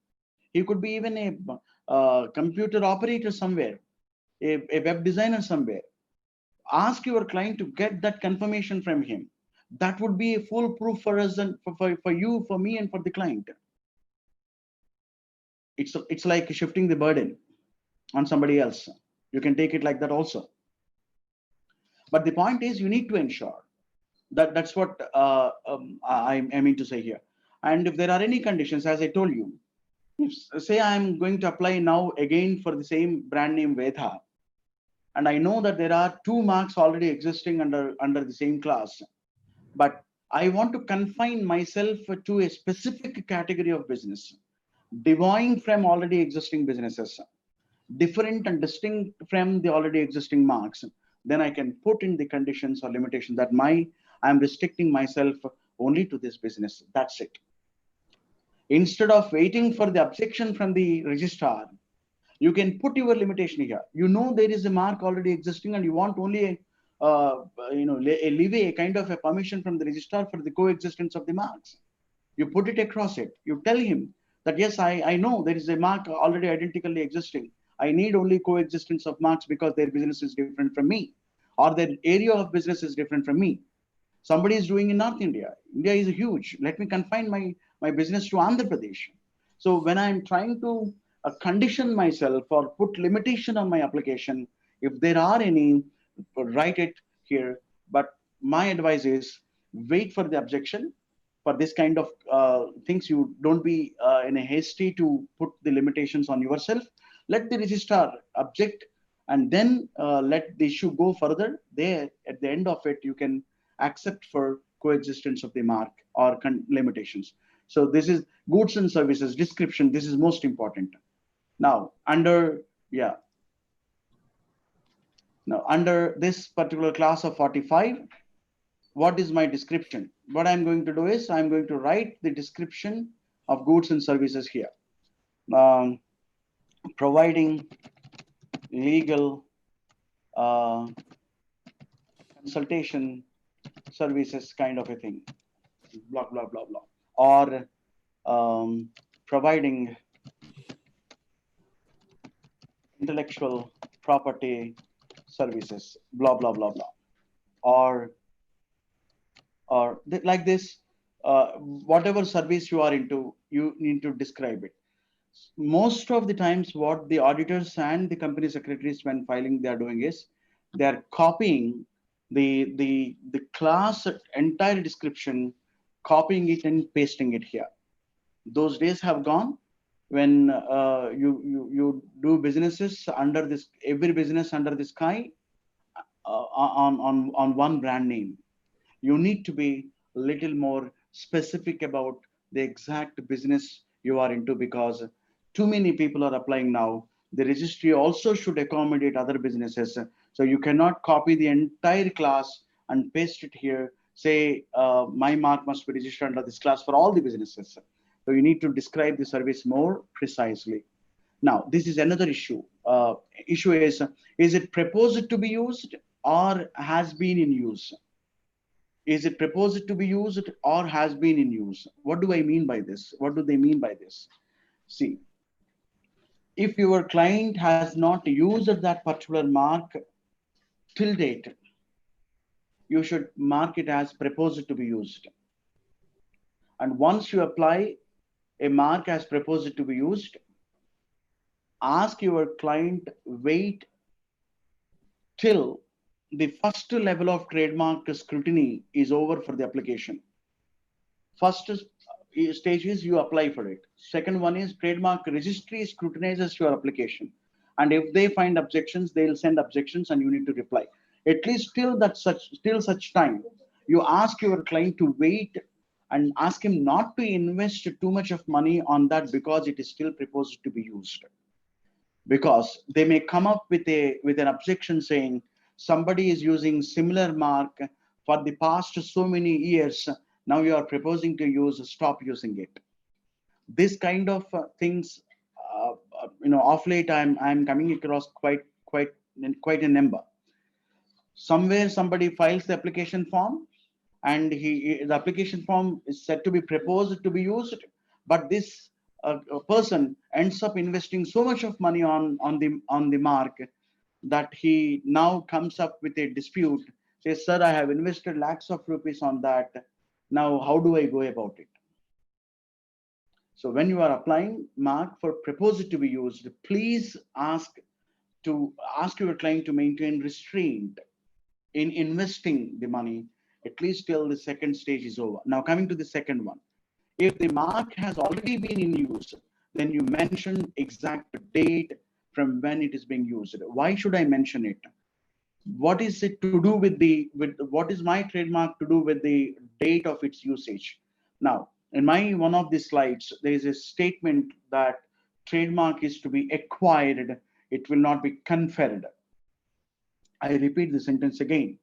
He could be even a computer operator somewhere, a web designer somewhere. Ask your client to get that confirmation from him. That would be a foolproof for us and for you, for me, and for the client. It's like shifting the burden on somebody else. You can take it like that also. But the point is, you need to ensure that that's what I mean to say here. And if there are any conditions, as I told you, if say I'm going to apply now again for the same brand name Vedha, and I know that there are two marks already existing under the same class, but I want to confine myself to a specific category of business, devoid from already existing businesses, different and distinct from the already existing marks, then I can put in the conditions or limitation that I'm restricting myself only to this business. That's it. Instead of waiting for the objection from the registrar, you can put your limitation here. You know there is a mark already existing, and you want only a leeway, a kind of a permission from the registrar for the coexistence of the marks. You put it across it. You tell him that yes, I know there is a mark already identically existing. I need only coexistence of marks because their business is different from me, or their area of business is different from me. Somebody is doing in North India. India is huge. Let me confine my business to Andhra Pradesh. So when I'm trying to condition myself or put limitation on my application, if there are any, write it here. But my advice is wait for the objection. For this kind of things, you don't be in a hasty to put the limitations on yourself. Let the registrar object, and then let the issue go further. There, at the end of it, you can accept for coexistence of the mark or limitations. So this is goods and services description. This is most important. Now, under this particular class of 45, what is my description? What I'm going to do is I'm going to write the description of goods and services here. Providing legal consultation services, kind of a thing, blah, blah, blah, blah. Or providing intellectual property services, blah, blah, blah, blah. Or like this, whatever service you are into, you need to describe it. Most of the times what the auditors and the company secretaries, when filing, they are doing is they are copying the class entire description, copying it and pasting it here. Those days have gone when you do businesses under this, every business under the sky on one brand name. You need to be a little more specific about the exact business you are into, because too many people are applying now. The registry also should accommodate other businesses. So you cannot copy the entire class and paste it here. Say, my mark must be registered under this class for all the businesses. So you need to describe the service more precisely. Now, this is another issue. Issue is it proposed to be used or has been in use? Is it proposed to be used or has been in use? What do I mean by this? What do they mean by this? See, if your client has not used that particular mark till date, you should mark it as proposed to be used. And once you apply a mark as proposed to be used, ask your client wait till the first level of trademark scrutiny is over for the application. First stage is you apply for it. Second one is trademark registry scrutinizes your application. And if they find objections, they'll send objections and you need to reply. At least till such time, you ask your client to wait and ask him not to invest too much of money on that because it is still proposed to be used. Because they may come up with an objection saying somebody is using similar mark for the past so many years. Now you are proposing to use, stop using it. This kind of things, of late I'm coming across quite a number. Somewhere somebody files the application form, and the application form is said to be proposed to be used, but this a person ends up investing so much of money on the mark that he now comes up with a dispute. Says, sir, I have invested lakhs of rupees on that. Now, how do I go about it? So when you are applying mark for proposed to be used, please ask your client to maintain restraint in investing the money, at least till the second stage is over. Now, coming to the second one, If the mark has already been in use, then you mention exact date from when it is being used. Why should I mention it? What is it to do with what is my trademark to do with the date of its usage? Now, in one of the slides, there is a statement that trademark is to be acquired, it will not be conferred. I repeat the sentence again.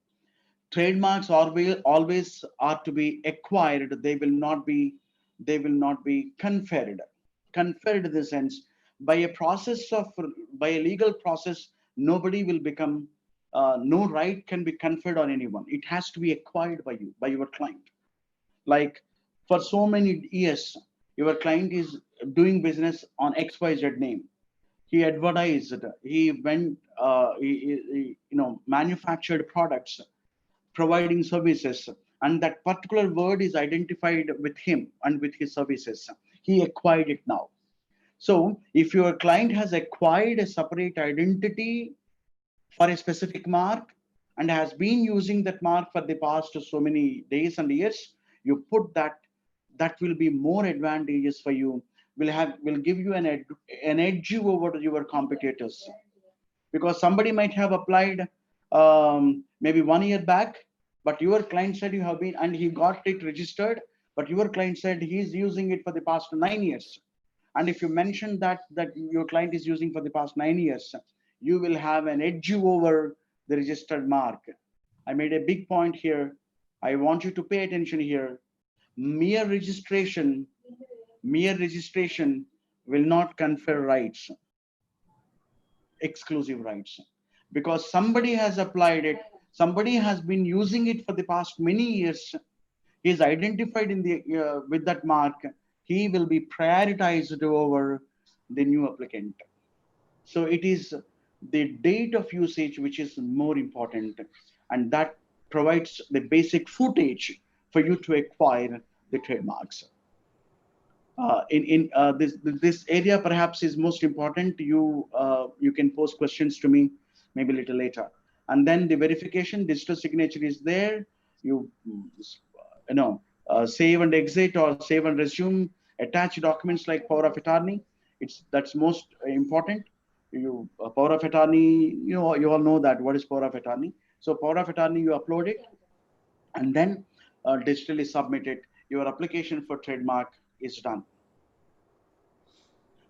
Trademarks always are to be acquired, they will not be conferred. Conferred in the sense, by a legal process, nobody will become no right can be conferred on anyone. It has to be acquired by you, by your client. Like, for so many years, your client is doing business on XYZ name. He advertised, he went, manufactured products, providing services, and that particular word is identified with him and with his services. He acquired it now. So if your client has acquired a separate identity for a specific mark and has been using that mark for the past so many days and years, you put that will be more advantageous for you, will give you an edge over your competitors. Because somebody might have applied maybe 1 year back, but your client said you have been, and he got it registered, but your client said he's using it for the past 9 years. And if you mention that your client is using for the past 9 years, you will have an edge over the registered mark. I made a big point here. I want you to pay attention here. Mere registration will not confer rights, exclusive rights, because somebody has applied it, somebody has been using it for the past many years, he is identified in the with that mark, he will be prioritized over the new applicant. So it is the date of usage which is more important, and that provides the basic footage for you to acquire the trademarks. In this area perhaps is most important. You can post questions to me maybe a little later. And then the verification, digital signature is there. You save and exit or save and resume, attach documents like power of attorney. That's most important. Power of attorney, you all know that what is power of attorney. So power of attorney, you upload it and then digitally submit it. Your application for trademark is done.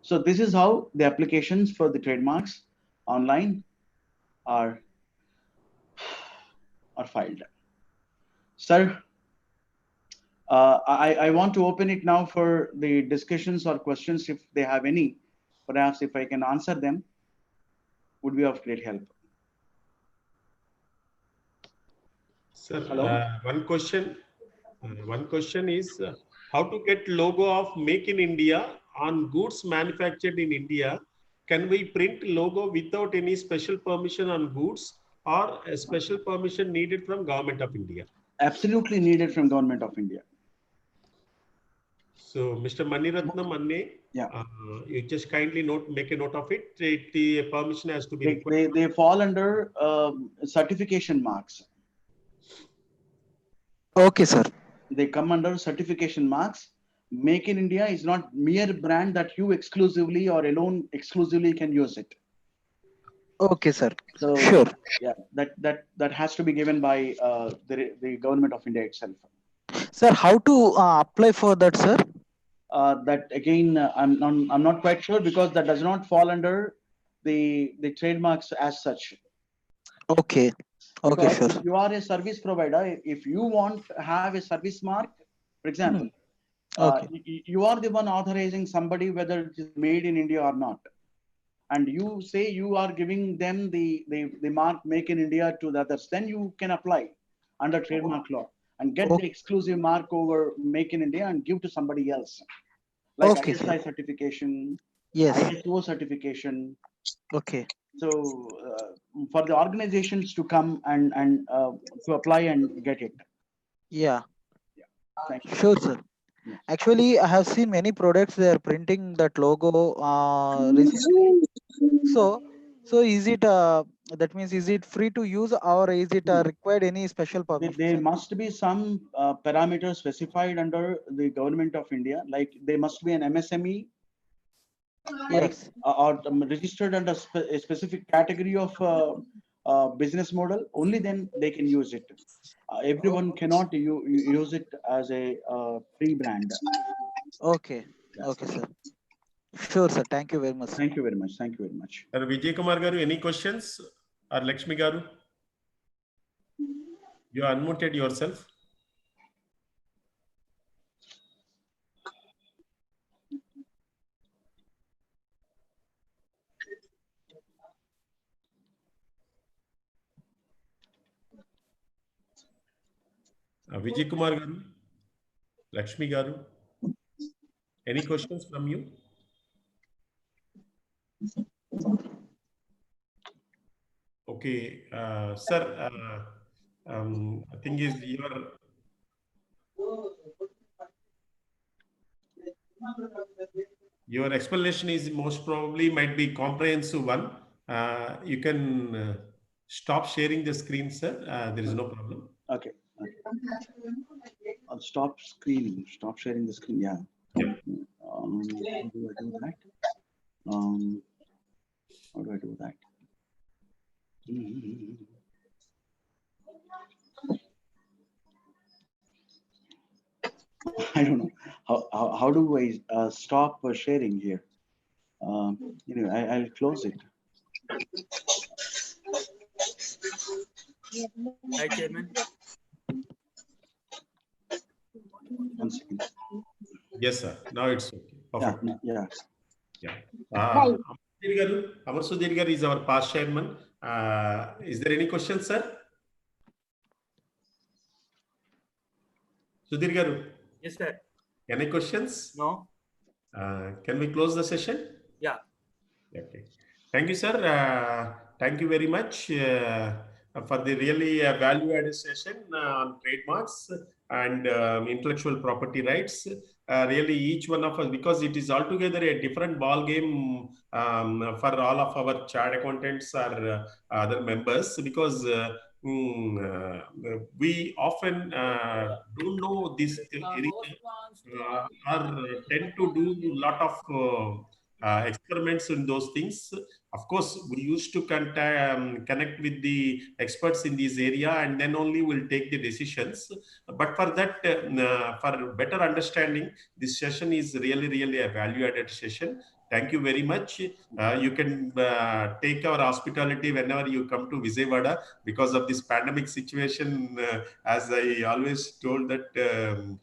So this is how the applications for the trademarks online are filed. Sir, I want to open it now for the discussions or questions if they have any. Perhaps if I can answer them, would be of great help. Sir, one question is how to get logo of Make in India on goods manufactured in India. Can we print logo without any special permission on goods, or a special permission needed from Government of India? Absolutely needed from Government of India. So, Mr. Maniratnam Anne, yeah, you just kindly make a note of it. The permission has to be required. They fall under certification marks. Okay, sir. They come under certification marks. Make in India is not mere brand that you exclusively or alone exclusively can use it. Okay, sir. So sure. Yeah, that has to be given by the Government of India itself. Sir, how to apply for that, sir? That again, I'm not quite sure, because that does not fall under the trademarks as such. Okay. Okay, Because sure. if you are a service provider, if you want to have a service mark, for example, you are the one authorizing somebody whether it is made in India or not, and you say you are giving them the mark Make in India to the others, then you can apply under trademark law and get the exclusive mark over Make in India and give to somebody else, like ISI certification, ISO certification. Okay. So for the organizations to come and to apply and get it. Yeah. Thank you. Sure, sir. Actually, I have seen many products, they are printing that logo. So So is it that means is it free to use or is it required any special permission? There must be some parameters specified under the government of India, like they must be an MSME, Yes. or registered under a specific category of business model. Only then they can use it. Everyone cannot use it as a free brand. Okay. Okay, sir. Sure, sir. Thank you very much. Thank you very much. Thank you very much. Vijay Kumar garu, any questions? Or Lakshmi garu? You unmuted yourself. Vijay Kumar garu, Lakshmi garu, any questions from you? Okay, sir. I think is your explanation is most probably might be comprehensive one. You can stop sharing the screen, sir. There is no problem. Okay. I'll stop screening. Stop sharing the screen. Yeah. Yep. How do I do that? How do I do that? I don't know. How do I stop sharing here? Anyway, I'll close it. Hi, Chairman. One second. Yes, sir. Now it's okay. Perfect. Yeah. Amar Sudhir garu is our past chairman. Is there any questions, sir? Sudhir garu? Yes, sir. Any questions? No. Can we close the session? Yeah. Okay. Thank you, sir. Thank you very much for the really value-added session on trademarks and intellectual property rights. Really, each one of us, because it is altogether a different ball game for all of our chartered accountants or other members, because we often don't know this area or tend to do a lot of experiments in those things. Of course, we used to connect with the experts in this area, and then only we'll take the decisions. But for that, for better understanding, this session is really a value-added session. Thank you very much. You can take our hospitality whenever you come to Vijayawada. Because of this pandemic situation, as I always told that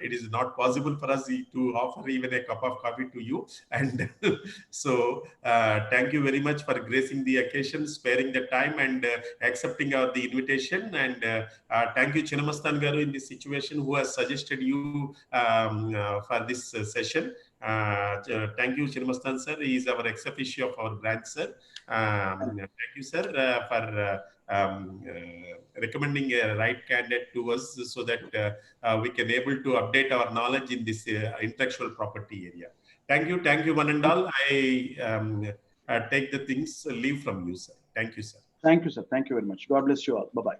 it is not possible for us to offer even a cup of coffee to you. And so thank you very much for gracing the occasion, sparing the time, and accepting the invitation. And thank you, Chinamastan Garu, in this situation, who has suggested you for this session. Thank you, Chinamastan sir. He is our ex officio of our branch, sir. Thank you, sir, for recommending a right candidate to us, so that we can able to update our knowledge in this intellectual property area. Thank you, one and all. I take the things leave from you, sir. Thank you, sir. Thank you, sir. Thank you very much. God bless you all. Bye-bye.